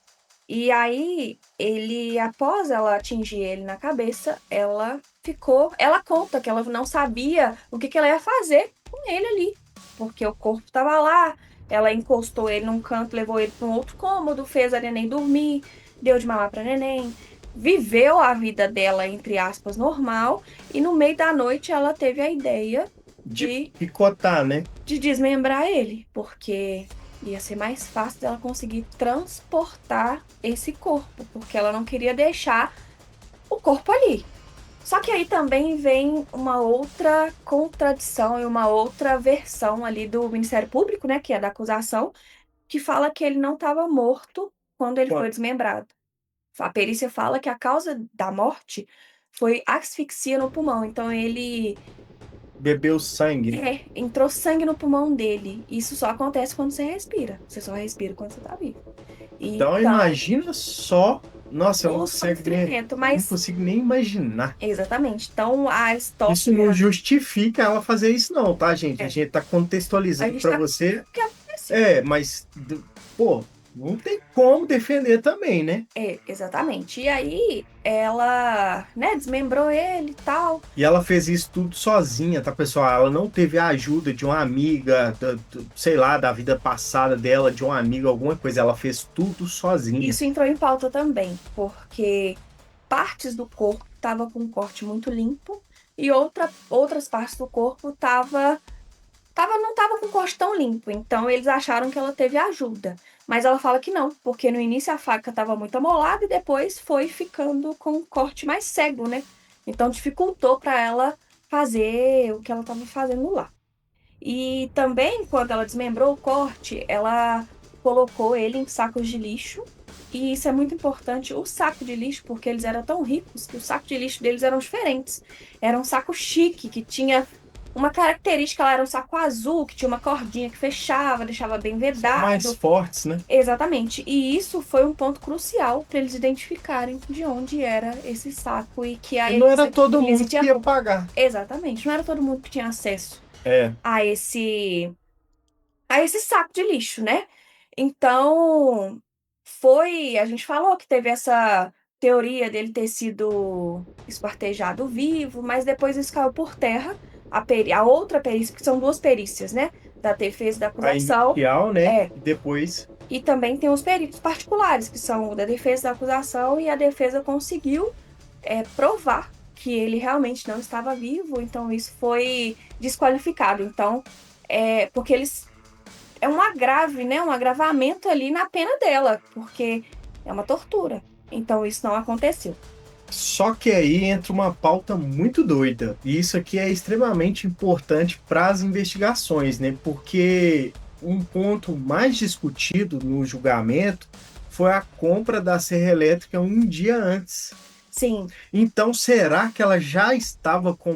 [SPEAKER 2] E aí, ele, após ela atingir ele na cabeça, ela ficou. Ela conta que ela não sabia o que ela ia fazer com ele ali, porque o corpo estava lá. Ela encostou ele num canto, levou ele para um outro cômodo, fez a neném dormir, deu de mamar para neném, viveu a vida dela, entre aspas, normal. E no meio da noite, ela teve a ideia
[SPEAKER 1] De
[SPEAKER 2] de
[SPEAKER 1] picotar, né?
[SPEAKER 2] desmembrar ele, porque ia ser mais fácil dela conseguir transportar esse corpo, porque ela não queria deixar o corpo ali. Só que aí também vem uma outra contradição e uma outra versão ali do Ministério Público, né, que é da acusação, que fala que ele não estava morto quando ele foi
[SPEAKER 1] Qu-
[SPEAKER 2] desmembrado. A perícia fala que a causa da morte foi asfixia no pulmão. Então ele
[SPEAKER 1] Bebeu sangue.
[SPEAKER 2] entrou sangue no pulmão dele. Isso só acontece quando você respira. Você só respira quando você tá vivo.
[SPEAKER 1] Então
[SPEAKER 2] Então,
[SPEAKER 1] imagina só. Nossa, eu não
[SPEAKER 2] o
[SPEAKER 1] consigo nem,
[SPEAKER 2] sofrimento,
[SPEAKER 1] não
[SPEAKER 2] mas
[SPEAKER 1] consigo nem imaginar.
[SPEAKER 2] exatamente. Então, a
[SPEAKER 1] Isso não
[SPEAKER 2] história
[SPEAKER 1] justifica ela fazer isso, não, tá, gente? A
[SPEAKER 2] é,
[SPEAKER 1] gente tá
[SPEAKER 2] a
[SPEAKER 1] contextualizando
[SPEAKER 2] gente
[SPEAKER 1] para
[SPEAKER 2] tá
[SPEAKER 1] você.
[SPEAKER 2] o que aconteceu.
[SPEAKER 1] Mas, pô, não tem como defender também, né?
[SPEAKER 2] Exatamente. E aí, ela, né, desmembrou ele e tal.
[SPEAKER 1] E ela fez isso tudo sozinha, tá, pessoal? Ela não teve a ajuda de uma amiga, sei lá, da vida passada dela, de uma amiga, alguma coisa. Ela fez tudo sozinha.
[SPEAKER 2] Isso entrou em pauta também, porque partes do corpo tava com um corte muito limpo e outras partes do corpo não tava com o corte tão limpo, então eles acharam que ela teve ajuda. Mas ela fala que não, porque no início a faca estava muito amolada e depois foi ficando com um corte mais cego, né? Então dificultou para ela fazer o que ela estava fazendo lá. E também, quando ela desmembrou o corte, ela colocou ele em sacos de lixo. E isso é muito importante, o saco de lixo, porque eles eram tão ricos que o saco de lixo deles eram diferentes. Era um saco chique, que tinha uma característica, ela era um saco azul, que tinha uma cordinha que fechava, deixava bem
[SPEAKER 1] Mais
[SPEAKER 2] vedado.
[SPEAKER 1] fortes, né?
[SPEAKER 2] Exatamente. E isso foi um ponto crucial para eles identificarem de onde era esse saco e que a
[SPEAKER 1] E não era todo
[SPEAKER 2] Elise
[SPEAKER 1] mundo que
[SPEAKER 2] tinha.
[SPEAKER 1] ia pagar.
[SPEAKER 2] Exatamente. Não era todo mundo que tinha acesso
[SPEAKER 1] É.
[SPEAKER 2] a esse saco de lixo, né? Então, a gente falou que teve essa teoria dele ter sido esquartejado vivo, mas depois isso caiu por terra. A outra perícia, que são duas perícias, né? Da defesa e da
[SPEAKER 1] A
[SPEAKER 2] acusação.
[SPEAKER 1] inicial, né?
[SPEAKER 2] É.
[SPEAKER 1] E depois.
[SPEAKER 2] E também tem os peritos particulares, que são o da defesa e da acusação, e a defesa conseguiu provar que ele realmente não estava vivo, então isso foi desqualificado. Então, porque eles é um agrave, né? Um agravamento ali na pena dela, porque é uma tortura. Então isso não aconteceu.
[SPEAKER 1] Só que aí entra uma pauta muito doida. E isso aqui é extremamente importante para as investigações, né? Porque um ponto mais discutido no julgamento foi a compra da serra elétrica um dia antes.
[SPEAKER 2] Sim,
[SPEAKER 1] Então, será que ela já estava com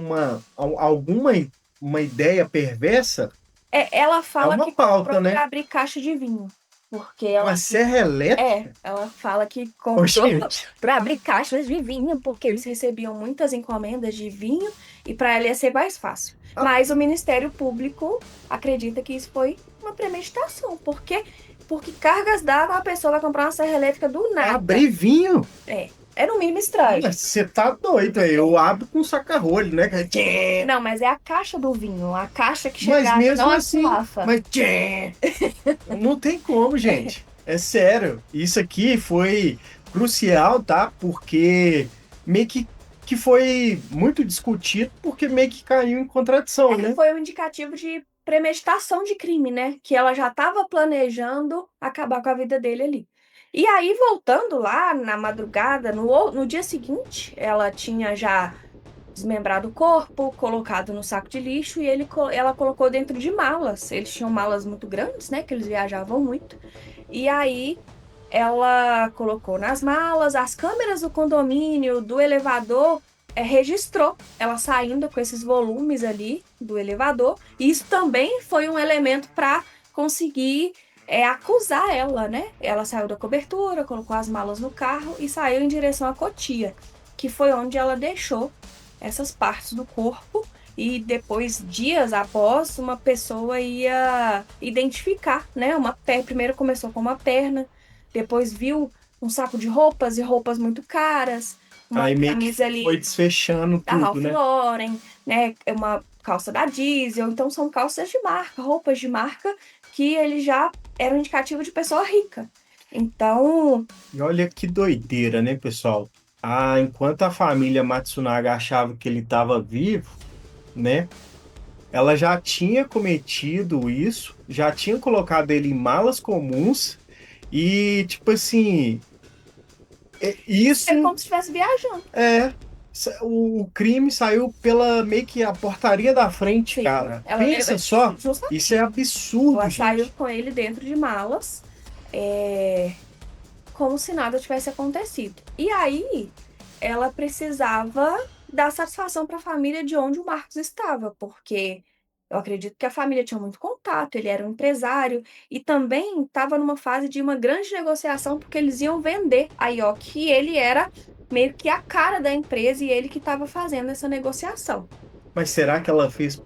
[SPEAKER 1] alguma uma ideia perversa?
[SPEAKER 2] ela
[SPEAKER 1] É
[SPEAKER 2] fala
[SPEAKER 1] uma
[SPEAKER 2] que comprou
[SPEAKER 1] pauta,
[SPEAKER 2] para
[SPEAKER 1] né?
[SPEAKER 2] abrir caixa de vinho, porque
[SPEAKER 1] Uma
[SPEAKER 2] ela
[SPEAKER 1] serra elétrica?
[SPEAKER 2] ela fala que
[SPEAKER 1] Ô,
[SPEAKER 2] comprou
[SPEAKER 1] gente,
[SPEAKER 2] para abrir caixas de vinho, porque eles recebiam muitas encomendas de vinho e para ela ia ser mais fácil.
[SPEAKER 1] a-
[SPEAKER 2] Mas o Ministério Público acredita que isso foi uma premeditação, porque cargas d'água a pessoa vai comprar uma serra elétrica do nada.
[SPEAKER 1] abrir vinho?
[SPEAKER 2] É no mínimo estranho.
[SPEAKER 1] Mas você tá doido aí. Eu abro com saca-rolho, né?
[SPEAKER 2] Não, mas é a caixa do vinho, a caixa que
[SPEAKER 1] Mas
[SPEAKER 2] chegava,
[SPEAKER 1] mesmo
[SPEAKER 2] não a
[SPEAKER 1] assim,
[SPEAKER 2] garrafa.
[SPEAKER 1] mas não tem como, gente. É sério. Isso aqui foi crucial, tá? Porque meio que foi muito discutido, porque meio que caiu em contradição, né?
[SPEAKER 2] Foi um indicativo de premeditação de crime, né? Que ela já estava planejando acabar com a vida dele ali. E aí, voltando lá na madrugada, no dia seguinte, ela tinha já desmembrado o corpo, colocado no saco de lixo e ela colocou dentro de malas. Eles tinham malas muito grandes, né? Que eles viajavam muito. E aí ela colocou nas malas, as câmeras do condomínio, do elevador, registrou ela saindo com esses volumes ali do elevador. E isso também foi um elemento para conseguir acusar ela, né? Ela saiu da cobertura, colocou as malas no carro e saiu em direção a Cotia, que foi onde ela deixou essas partes do corpo. E depois, dias após, uma pessoa ia identificar, né? Primeiro começou com uma perna, depois viu um saco de roupas e roupas muito caras, uma
[SPEAKER 1] Aí meio que
[SPEAKER 2] camisa
[SPEAKER 1] foi
[SPEAKER 2] ali
[SPEAKER 1] desfechando
[SPEAKER 2] da
[SPEAKER 1] tudo,
[SPEAKER 2] Ralph
[SPEAKER 1] né?
[SPEAKER 2] Lauren, né? Uma calça da Diesel. Então são calças de marca, roupas de marca que ele já era um indicativo de pessoa rica. Então,
[SPEAKER 1] E olha que doideira, né, pessoal? Ah, enquanto a família Matsunaga achava que ele estava vivo, né? Ela já tinha cometido isso, já tinha colocado ele em malas comuns e, tipo assim,
[SPEAKER 2] é
[SPEAKER 1] isso
[SPEAKER 2] como se estivesse viajando.
[SPEAKER 1] é. O crime saiu pela meio que a portaria da frente,
[SPEAKER 2] Sim,
[SPEAKER 1] cara. Pensa só, isso é
[SPEAKER 2] justamente.
[SPEAKER 1] absurdo,
[SPEAKER 2] Ela saiu
[SPEAKER 1] gente.
[SPEAKER 2] com ele dentro de malas, é, como se nada tivesse acontecido. E aí, ela precisava dar satisfação para a família de onde o Marcos estava, porque eu acredito que a família tinha muito contato, ele era um empresário e também estava numa fase de uma grande negociação, porque eles iam vender a Yoki e ele era meio que a cara da empresa e ele que estava fazendo essa negociação.
[SPEAKER 1] Mas será que ela fez?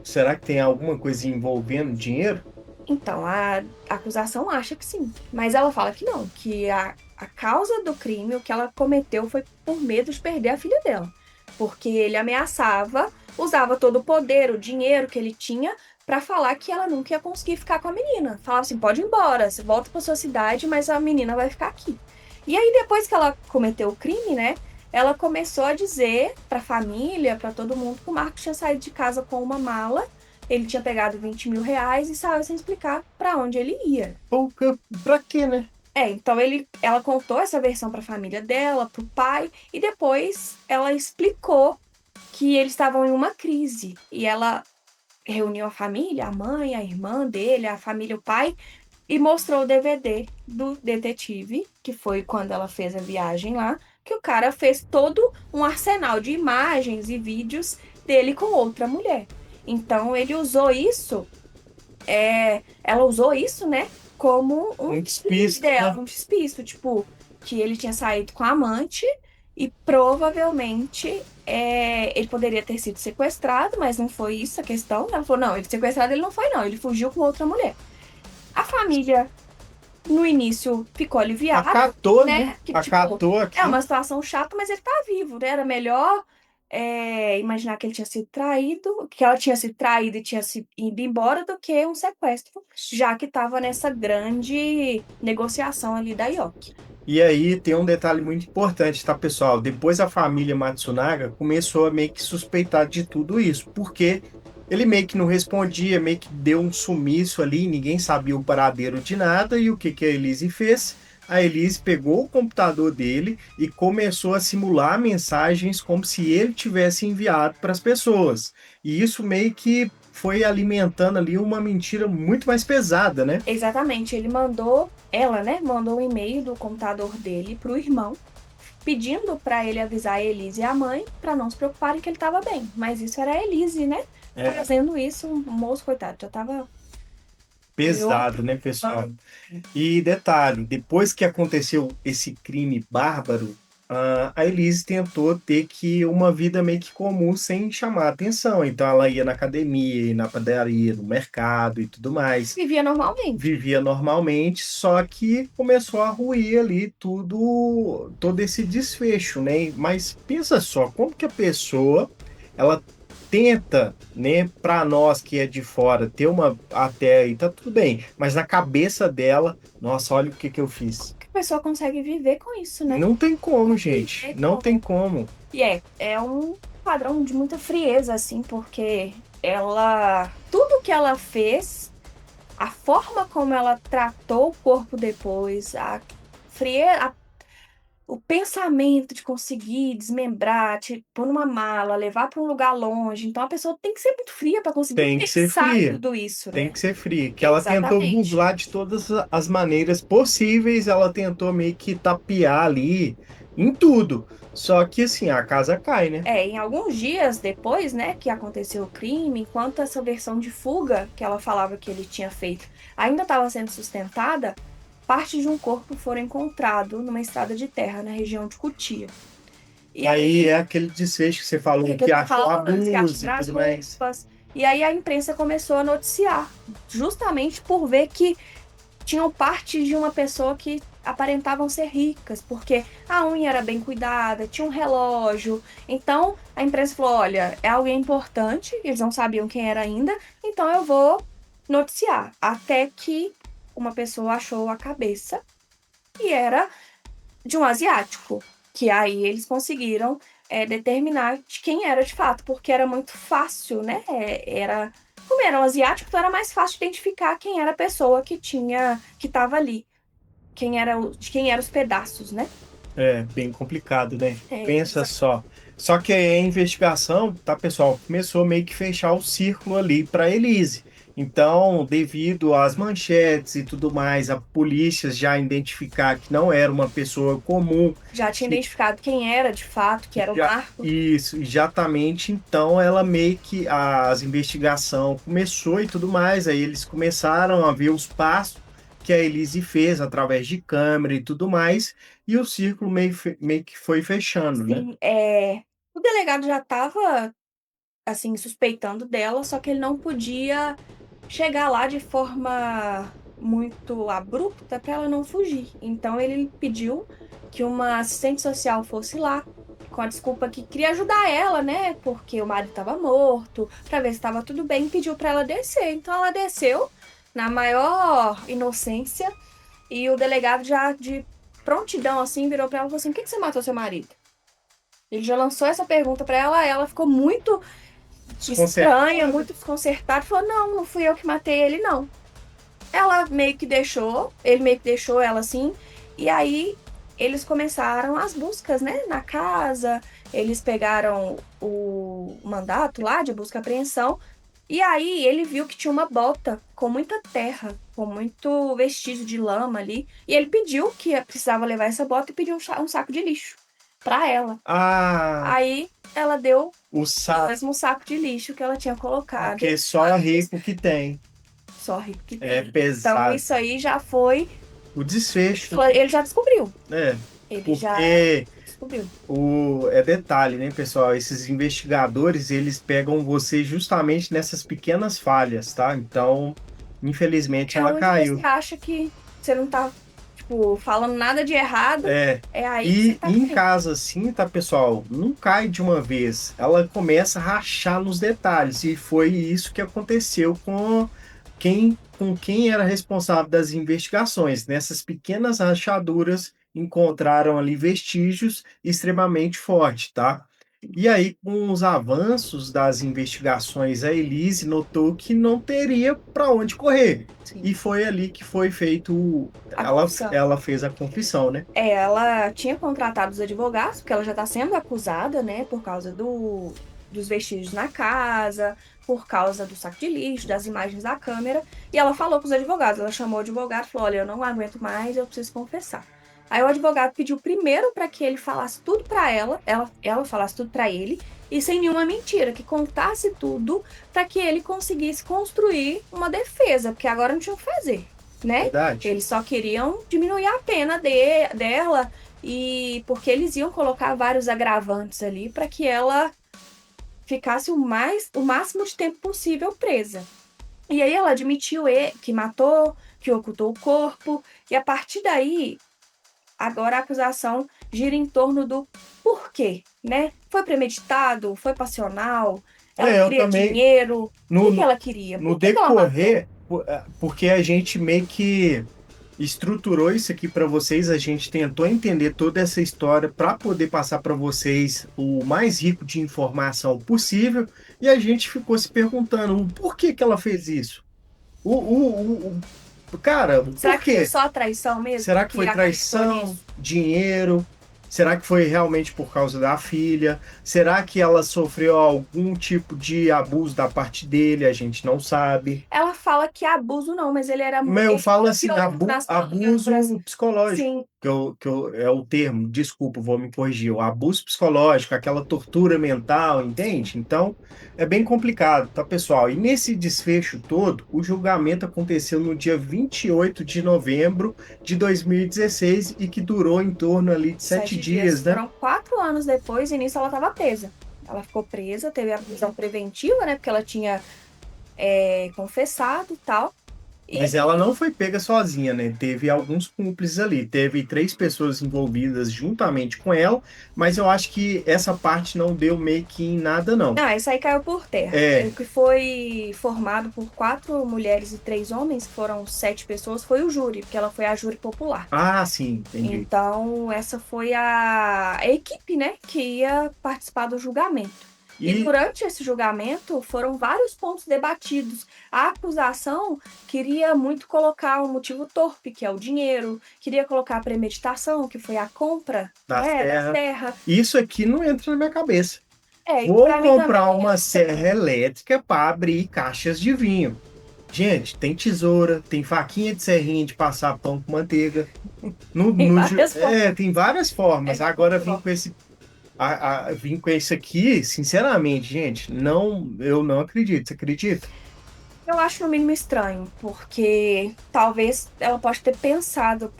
[SPEAKER 1] Será que tem alguma coisa envolvendo dinheiro?
[SPEAKER 2] Então, a acusação acha que sim, mas ela fala que não, que a causa do crime, o que ela cometeu foi por medo de perder a filha dela. Porque ele ameaçava, usava todo o poder, o dinheiro que ele tinha, para falar que ela nunca ia conseguir ficar com a menina. Falava assim: pode ir embora, você volta para sua cidade, mas a menina vai ficar aqui. E aí, depois que ela cometeu o crime, né? Ela começou a dizer para a família, para todo mundo, que o Marcos tinha saído de casa com uma mala, ele tinha pegado 20 mil reais e saiu sem explicar para onde ele ia.
[SPEAKER 1] Ou pra quê, né?
[SPEAKER 2] Então ela contou essa versão para a família dela, para o pai, e depois ela explicou que eles estavam em uma crise. E ela reuniu a família, a mãe, a irmã dele, a família, o pai, e mostrou o DVD do detetive, que foi quando ela fez a viagem lá, que o cara fez todo um arsenal de imagens e vídeos dele com outra mulher. Então ele usou isso, ela usou isso, né, como um
[SPEAKER 1] Um
[SPEAKER 2] deslize
[SPEAKER 1] despista,
[SPEAKER 2] dela,
[SPEAKER 1] né?
[SPEAKER 2] um despisto, tipo, que ele tinha saído com a amante e provavelmente ele poderia ter sido sequestrado, mas não foi isso a questão. Ela falou, não, ele sequestrado ele não foi, não, ele fugiu com outra mulher. A família, no início, ficou aliviada,
[SPEAKER 1] Acatou, né?
[SPEAKER 2] né? Que, tipo,
[SPEAKER 1] Acatou
[SPEAKER 2] é
[SPEAKER 1] aqui.
[SPEAKER 2] uma situação chata, mas ele tá vivo, né? Era melhor imaginar que ele tinha sido traído, que ela tinha sido traída e tinha se ido embora do que um sequestro, já que tava nessa grande negociação ali da Yoki.
[SPEAKER 1] E aí tem um detalhe muito importante, tá, pessoal? Depois a família Matsunaga começou a meio que suspeitar de tudo isso, porque ele meio que não respondia, meio que deu um sumiço ali, ninguém sabia o paradeiro de nada, e o que que a Elise fez? A Elise pegou o computador dele e começou a simular mensagens como se ele tivesse enviado para as pessoas. E isso meio que foi alimentando ali uma mentira muito mais pesada, né?
[SPEAKER 2] Exatamente, ela, né, mandou um e-mail do computador dele pro irmão, pedindo para ele avisar a Elise e a mãe para não se preocuparem que ele estava bem. Mas isso era a Elise, né?
[SPEAKER 1] É
[SPEAKER 2] Fazendo isso, o moço, coitado, já tava em
[SPEAKER 1] pesado,
[SPEAKER 2] outro.
[SPEAKER 1] né, pessoal? E detalhe, depois que aconteceu esse crime bárbaro, a Elise tentou ter que uma vida meio que comum sem chamar atenção. Então ela ia na academia, ia na padaria, no mercado e tudo mais.
[SPEAKER 2] Vivia normalmente.
[SPEAKER 1] Vivia normalmente, só que começou a ruir ali tudo, todo esse desfecho, né? Mas pensa só, como que a pessoa ela tenta, né, para nós que é de fora, ter uma até aí tá tudo bem, mas na cabeça dela, nossa, olha o que que eu fiz.
[SPEAKER 2] Que a pessoa consegue viver com isso, né?
[SPEAKER 1] Não tem como, gente.
[SPEAKER 2] Viver
[SPEAKER 1] Não tem como.
[SPEAKER 2] E é um padrão de muita frieza, assim, porque tudo que ela fez, a forma como ela tratou o corpo depois, a frieza, o pensamento de conseguir desmembrar, pôr numa mala, levar para um lugar longe. Então a pessoa tem que ser muito fria para conseguir
[SPEAKER 1] Tem que ser
[SPEAKER 2] pensar em
[SPEAKER 1] fria.
[SPEAKER 2] tudo isso,
[SPEAKER 1] Tem
[SPEAKER 2] né?
[SPEAKER 1] que ser fria. Que ela tentou
[SPEAKER 2] Exatamente.
[SPEAKER 1] burlar de todas as maneiras possíveis, ela tentou meio que tapear ali, em tudo. Só que assim, a casa cai, né?
[SPEAKER 2] Em alguns dias depois, né, que aconteceu o crime, enquanto essa versão de fuga que ela falava que ele tinha feito ainda estava sendo sustentada, parte de um corpo foi encontrado numa estrada de terra na região de Cotia. E
[SPEAKER 1] Aí é
[SPEAKER 2] aí,
[SPEAKER 1] aquele desfecho que você falou
[SPEAKER 2] que eu
[SPEAKER 1] que
[SPEAKER 2] tô
[SPEAKER 1] achou
[SPEAKER 2] falando, eles que
[SPEAKER 1] abuso e
[SPEAKER 2] acharam as
[SPEAKER 1] tudo mais.
[SPEAKER 2] roupas. E aí a imprensa começou a noticiar, justamente por ver que tinham partes de uma pessoa que aparentavam ser ricas, porque a unha era bem cuidada, tinha um relógio. Então a imprensa falou: olha, é alguém importante, eles não sabiam quem era ainda, então eu vou noticiar. Até que uma pessoa achou a cabeça e era de um asiático, que aí eles conseguiram determinar de quem era de fato, porque era muito fácil, né? Como era um asiático, então era mais fácil identificar quem era a pessoa que estava ali, de quem eram os pedaços, né?
[SPEAKER 1] É bem complicado, né? Pensa
[SPEAKER 2] Exa-
[SPEAKER 1] só. Só que aí a investigação, tá, pessoal, começou meio que fechar o círculo ali para Elise. Então, devido às manchetes e tudo mais, a polícia já identificar que não era uma pessoa comum,
[SPEAKER 2] Já tinha
[SPEAKER 1] que
[SPEAKER 2] identificado quem era de fato, que era o
[SPEAKER 1] já
[SPEAKER 2] Marcos.
[SPEAKER 1] isso, exatamente. Então, ela meio que as investigação começou e tudo mais. Aí eles começaram a ver os passos que a Elise fez através de câmera e tudo mais, e o círculo meio que foi fechando, né?
[SPEAKER 2] Sim, o delegado já estava assim suspeitando dela, só que ele não podia chegar lá de forma muito abrupta para ela não fugir. Então ele pediu que uma assistente social fosse lá com a desculpa que queria ajudar ela, né? Porque o marido estava morto, para ver se estava tudo bem, e pediu para ela descer. Então ela desceu na maior inocência e o delegado já de prontidão assim virou para ela e falou assim: "Por que que você matou seu marido?" Ele já lançou essa pergunta para ela, ela ficou muito estranha,
[SPEAKER 1] Desconcertada.
[SPEAKER 2] muito desconcertada, falou: "Não, não fui eu que matei ele, não." Ela meio que deixou, ele meio que deixou ela assim, e aí eles começaram as buscas, né, na casa. Eles pegaram o mandato lá de busca e apreensão, e aí ele viu que tinha uma bota com muita terra, com muito vestígio de lama ali, e ele pediu que precisava levar essa bota e pediu um saco de lixo pra ela.
[SPEAKER 1] Ah,
[SPEAKER 2] Aí ela deu
[SPEAKER 1] o
[SPEAKER 2] o
[SPEAKER 1] saco,
[SPEAKER 2] mesmo saco de lixo que ela tinha colocado,
[SPEAKER 1] porque só rico que tem.
[SPEAKER 2] só rico que
[SPEAKER 1] É
[SPEAKER 2] tem. Então
[SPEAKER 1] pesado.
[SPEAKER 2] isso aí já foi.
[SPEAKER 1] O desfecho,
[SPEAKER 2] Ele já descobriu.
[SPEAKER 1] né?
[SPEAKER 2] Ele já
[SPEAKER 1] Porque
[SPEAKER 2] descobriu.
[SPEAKER 1] é detalhe, né, pessoal? Esses investigadores, eles pegam você justamente nessas pequenas falhas, tá? Então, infelizmente,
[SPEAKER 2] É
[SPEAKER 1] ela
[SPEAKER 2] onde você
[SPEAKER 1] caiu.
[SPEAKER 2] acha que você não tá, tipo, falando nada de errado,
[SPEAKER 1] É.
[SPEAKER 2] é aí que você tá
[SPEAKER 1] E em
[SPEAKER 2] caindo.
[SPEAKER 1] casa, assim, tá, pessoal? Não cai de uma vez. Ela começa a rachar nos detalhes. E foi isso que aconteceu com quem era responsável das investigações. Nessas pequenas rachaduras, encontraram ali vestígios extremamente fortes, tá? E aí, com os avanços das investigações, a Elise notou que não teria para onde correr.
[SPEAKER 2] Sim.
[SPEAKER 1] E foi ali que foi feito.
[SPEAKER 2] A confissão.
[SPEAKER 1] Ela fez a confissão, né?
[SPEAKER 2] Ela tinha contratado os advogados, porque ela já está sendo acusada, né, por causa dos vestígios na casa, por causa do saco de lixo, das imagens da câmera. E ela falou com os advogados, ela chamou o advogado e falou: "Olha, eu não aguento mais, eu preciso confessar." Aí o advogado pediu primeiro para que ele falasse tudo para ela falasse tudo para ele, e sem nenhuma mentira, que contasse tudo para que ele conseguisse construir uma defesa, porque agora não tinha o que fazer, né?
[SPEAKER 1] Verdade.
[SPEAKER 2] Eles só queriam diminuir a pena dela, e porque eles iam colocar vários agravantes ali para que ela ficasse o máximo de tempo possível presa. E aí ela admitiu que matou, que ocultou o corpo, e a partir daí, agora a acusação gira em torno do porquê, né? Foi premeditado? Foi passional? Ela
[SPEAKER 1] Eu
[SPEAKER 2] queria
[SPEAKER 1] também,
[SPEAKER 2] dinheiro? O
[SPEAKER 1] no,
[SPEAKER 2] que que
[SPEAKER 1] no,
[SPEAKER 2] ela queria?
[SPEAKER 1] no
[SPEAKER 2] Por que que ela matou?
[SPEAKER 1] decorrer, porque a gente meio que estruturou isso aqui para vocês, a gente tentou entender toda essa história para poder passar para vocês o mais rico de informação possível, e a gente ficou se perguntando o porquê que ela fez isso. Cara,
[SPEAKER 2] Será
[SPEAKER 1] por
[SPEAKER 2] que foi
[SPEAKER 1] quê?
[SPEAKER 2] só a traição mesmo
[SPEAKER 1] Será que
[SPEAKER 2] que
[SPEAKER 1] foi
[SPEAKER 2] acreditou
[SPEAKER 1] traição,
[SPEAKER 2] nisso?
[SPEAKER 1] dinheiro? Será que foi realmente por causa da filha? Será que ela sofreu algum tipo de abuso da parte dele? A gente não sabe.
[SPEAKER 2] Ela fala que abuso não, mas ele era
[SPEAKER 1] Mas eu
[SPEAKER 2] ele
[SPEAKER 1] falo
[SPEAKER 2] era
[SPEAKER 1] assim,
[SPEAKER 2] violento nas palavras.
[SPEAKER 1] abuso psicológico.
[SPEAKER 2] Sim.
[SPEAKER 1] é o termo, desculpa, vou me corrigir, o abuso psicológico, aquela tortura mental,
[SPEAKER 2] Sim.
[SPEAKER 1] entende? Então, é bem complicado, tá, pessoal? E nesse desfecho todo, o julgamento aconteceu no dia 28 de novembro de 2016 e que durou em torno ali de 7 dias,
[SPEAKER 2] 7 dias.
[SPEAKER 1] né?
[SPEAKER 2] Foram 4 anos depois, e nisso ela estava presa. Ela ficou presa, teve a prisão preventiva, né? Porque ela tinha confessado e tal. E
[SPEAKER 1] Mas ela não foi pega sozinha, né? Teve alguns cúmplices ali. Teve 3 pessoas envolvidas juntamente com ela, mas eu acho que essa parte não deu meio que em nada, não.
[SPEAKER 2] não, isso aí caiu por terra. O
[SPEAKER 1] É.
[SPEAKER 2] que foi formado por 4 mulheres e 3 homens, que foram 7 pessoas, foi o júri, porque ela foi a júri popular.
[SPEAKER 1] Ah, sim, entendi.
[SPEAKER 2] Então, essa foi a equipe, né, que ia participar do julgamento. E
[SPEAKER 1] E,
[SPEAKER 2] durante esse julgamento foram vários pontos debatidos. A acusação queria muito colocar um motivo torpe, que é o dinheiro, queria colocar a premeditação, que foi a compra,
[SPEAKER 1] da
[SPEAKER 2] né, da
[SPEAKER 1] serra.
[SPEAKER 2] serra.
[SPEAKER 1] Isso aqui não entra na minha cabeça.
[SPEAKER 2] É, e
[SPEAKER 1] Vou
[SPEAKER 2] para mim também
[SPEAKER 1] comprar uma
[SPEAKER 2] essa
[SPEAKER 1] serra elétrica para abrir caixas de vinho. Gente, tem tesoura, tem faquinha de serrinha de passar pão com manteiga.
[SPEAKER 2] tem várias formas.
[SPEAKER 1] Tem várias formas.
[SPEAKER 2] É,
[SPEAKER 1] Agora vim com esse vim com esse aqui, sinceramente, gente, não, eu não acredito. Você acredita?
[SPEAKER 2] eu acho no mínimo estranho, porque talvez ela pode ter pensado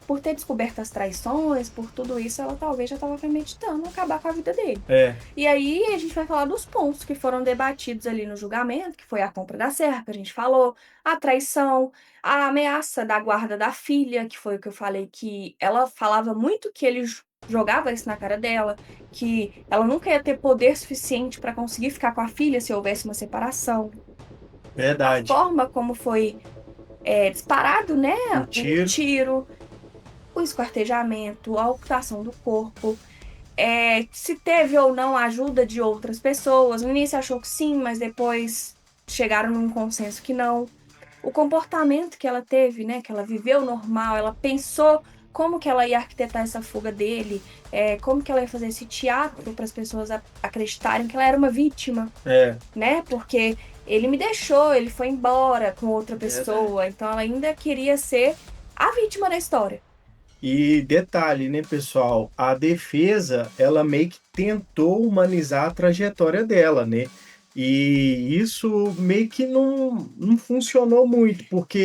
[SPEAKER 2] por ter descoberto as traições, por tudo isso, ela talvez já estava premeditando acabar com a vida dele.
[SPEAKER 1] É,
[SPEAKER 2] E aí a gente vai falar dos pontos que foram debatidos ali no julgamento, que foi a compra da serra, que a gente falou, a traição, a ameaça da guarda da filha, que foi o que eu falei, que ela falava muito que ele jogava isso na cara dela, que ela nunca ia ter poder suficiente para conseguir ficar com a filha se houvesse uma separação. A
[SPEAKER 1] verdade.
[SPEAKER 2] forma como foi disparado, né,
[SPEAKER 1] O
[SPEAKER 2] o
[SPEAKER 1] tiro,
[SPEAKER 2] tiro, o esquartejamento, a ocultação do corpo, se teve ou não a ajuda de outras pessoas. No início achou que sim, mas depois chegaram num consenso que não. O comportamento que ela teve, né, que ela viveu normal, ela pensou como que ela ia arquitetar essa fuga dele, como que ela ia fazer esse teatro para as pessoas acreditarem que ela era uma vítima,
[SPEAKER 1] é,
[SPEAKER 2] né? Porque ele me deixou, ele foi embora com outra
[SPEAKER 1] verdade.
[SPEAKER 2] pessoa, então ela ainda queria ser a vítima da história.
[SPEAKER 1] E detalhe, né, pessoal? A defesa, ela meio que tentou humanizar a trajetória dela, né? E isso meio que não funcionou muito, porque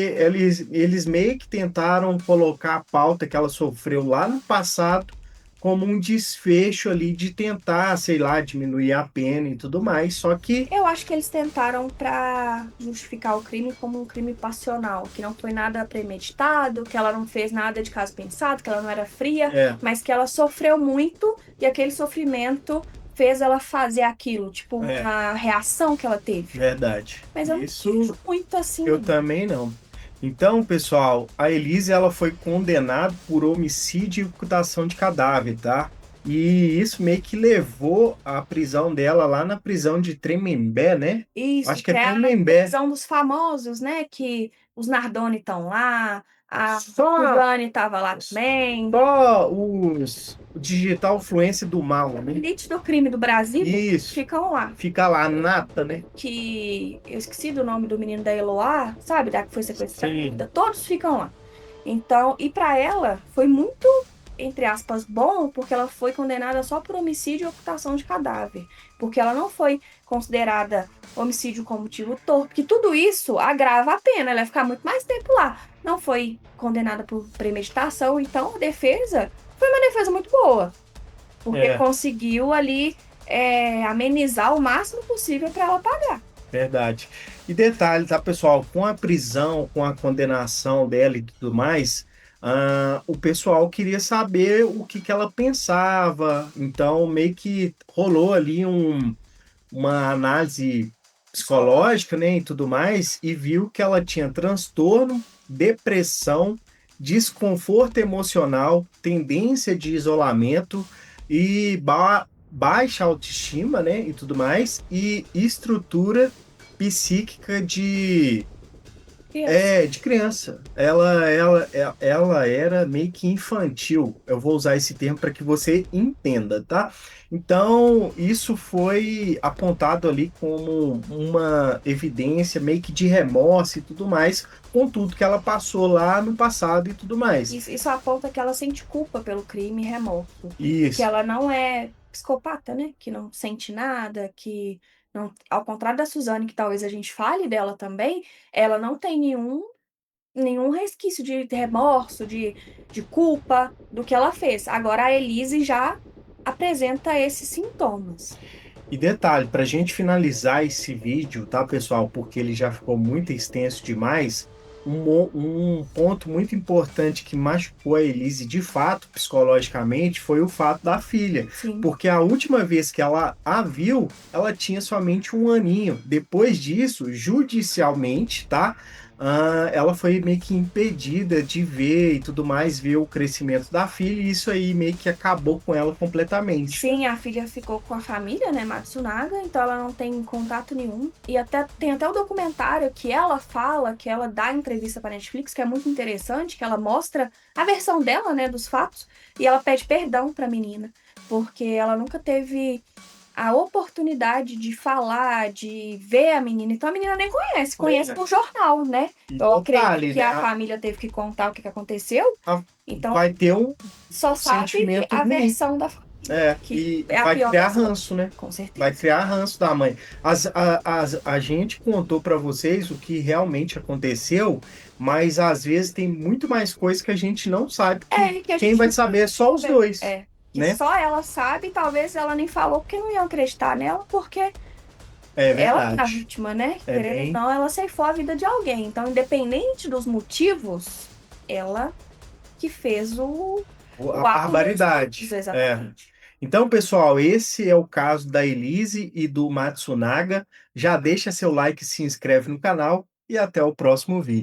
[SPEAKER 1] eles meio que tentaram colocar a pauta que ela sofreu lá no passado como um desfecho ali de tentar, sei lá, diminuir a pena e tudo mais. Só que,
[SPEAKER 2] Eu acho que eles tentaram para justificar o crime como um crime passional, que não foi nada premeditado, que ela não fez nada de caso pensado, que ela não era fria,
[SPEAKER 1] é,
[SPEAKER 2] mas que ela sofreu muito e aquele sofrimento fez ela fazer aquilo, tipo
[SPEAKER 1] é,
[SPEAKER 2] uma reação que ela teve.
[SPEAKER 1] verdade.
[SPEAKER 2] Mas eu não
[SPEAKER 1] Isso
[SPEAKER 2] vejo muito assim,
[SPEAKER 1] eu
[SPEAKER 2] não.
[SPEAKER 1] também não. Então, pessoal, a Elise ela foi condenada por homicídio e ocultação de cadáver, tá? E isso meio que levou à prisão dela lá na prisão de Tremembé, né?
[SPEAKER 2] Isso,
[SPEAKER 1] Acho que é
[SPEAKER 2] que é a
[SPEAKER 1] Tremembé.
[SPEAKER 2] prisão dos famosos, né? Que os Nardoni estão lá, a
[SPEAKER 1] Só,
[SPEAKER 2] Suzane estava lá também.
[SPEAKER 1] só o digital fluência do mal, né?
[SPEAKER 2] Elite do crime do Brasil
[SPEAKER 1] Isso.
[SPEAKER 2] ficam lá.
[SPEAKER 1] Fica lá, nata, né?
[SPEAKER 2] Que eu esqueci do nome do menino da Eloá, sabe? Da que foi
[SPEAKER 1] Sim.
[SPEAKER 2] sequestrada. Todos ficam lá. Então, e para ela foi muito, entre aspas, bom, porque ela foi condenada só por homicídio e ocultação de cadáver. Porque ela não foi considerada homicídio com motivo torpe, que tudo isso agrava a pena, ela ia ficar muito mais tempo lá. Não foi condenada por premeditação, então a defesa foi uma defesa muito boa, porque
[SPEAKER 1] É,
[SPEAKER 2] conseguiu ali amenizar o máximo possível para ela pagar.
[SPEAKER 1] verdade. E detalhe, tá, pessoal? Com a prisão, com a condenação dela e tudo mais, o pessoal queria saber o que que ela pensava. Então, meio que rolou ali uma análise psicológica, né, e tudo mais, e viu que ela tinha transtorno, depressão, desconforto emocional, tendência de isolamento e baixa autoestima, né, e tudo mais, e estrutura psíquica
[SPEAKER 2] Criança.
[SPEAKER 1] É, de criança. Ela era meio que infantil. Eu vou usar esse termo para que você entenda, tá? Então, isso foi apontado ali como uma evidência meio que de remorso e tudo mais, com tudo que ela passou lá no passado e tudo mais.
[SPEAKER 2] Isso aponta que ela sente culpa pelo crime e remorso. Que
[SPEAKER 1] Isso.
[SPEAKER 2] ela não é psicopata, né? Que não sente nada, que não, ao contrário da Suzane, que talvez a gente fale dela também, ela não tem nenhum resquício de remorso, de culpa do que ela fez. Agora a Elise já apresenta esses sintomas.
[SPEAKER 1] E detalhe, para a gente finalizar esse vídeo, tá, pessoal? Porque ele já ficou muito extenso demais. Um ponto muito importante que machucou a Elise de fato, psicologicamente, foi o fato da filha.
[SPEAKER 2] Sim.
[SPEAKER 1] Porque a última vez que ela a viu, ela tinha somente um aninho. Depois disso, judicialmente, tá? Ela foi meio que impedida de ver e tudo mais, ver o crescimento da filha, e isso aí meio que acabou com ela completamente.
[SPEAKER 2] Sim, a filha ficou com a família, né, Matsunaga, então ela não tem contato nenhum. E até tem até o documentário que ela fala, que ela dá entrevista para Netflix, que é muito interessante, que ela mostra a versão dela, né, dos fatos, e ela pede perdão para a menina, porque ela nunca teve a oportunidade de falar, de ver a menina. Então a menina nem conhece, conhece por jornal, né?
[SPEAKER 1] E
[SPEAKER 2] Eu acredito
[SPEAKER 1] detalhe,
[SPEAKER 2] que
[SPEAKER 1] né?
[SPEAKER 2] a família teve que contar o que que aconteceu,
[SPEAKER 1] A-
[SPEAKER 2] então
[SPEAKER 1] vai ter um
[SPEAKER 2] só sabe
[SPEAKER 1] sentimento
[SPEAKER 2] a
[SPEAKER 1] ruim.
[SPEAKER 2] versão da família, que
[SPEAKER 1] E
[SPEAKER 2] é a
[SPEAKER 1] vai
[SPEAKER 2] pior
[SPEAKER 1] criar
[SPEAKER 2] versão,
[SPEAKER 1] ranço, né?
[SPEAKER 2] com
[SPEAKER 1] Vai
[SPEAKER 2] certeza.
[SPEAKER 1] criar ranço da mãe. A gente contou para vocês o que realmente aconteceu, mas às vezes tem muito mais coisa que a gente não sabe, que
[SPEAKER 2] É, que a
[SPEAKER 1] quem
[SPEAKER 2] gente
[SPEAKER 1] vai
[SPEAKER 2] não
[SPEAKER 1] saber é só os
[SPEAKER 2] vê.
[SPEAKER 1] dois,
[SPEAKER 2] É, que
[SPEAKER 1] né?
[SPEAKER 2] só ela sabe, talvez ela nem falou porque não iam acreditar nela, porque
[SPEAKER 1] É
[SPEAKER 2] ela é a
[SPEAKER 1] verdade.
[SPEAKER 2] vítima, né?
[SPEAKER 1] É
[SPEAKER 2] Querendo ou
[SPEAKER 1] bem
[SPEAKER 2] não, ela ceifou a vida de alguém. Então, independente dos motivos, ela que fez
[SPEAKER 1] a
[SPEAKER 2] o ato
[SPEAKER 1] barbaridade.
[SPEAKER 2] monstruoso,
[SPEAKER 1] É.
[SPEAKER 2] exatamente.
[SPEAKER 1] Então, pessoal, esse é o caso da Elise e do Matsunaga. Já deixa seu like, se inscreve no canal e até o próximo vídeo.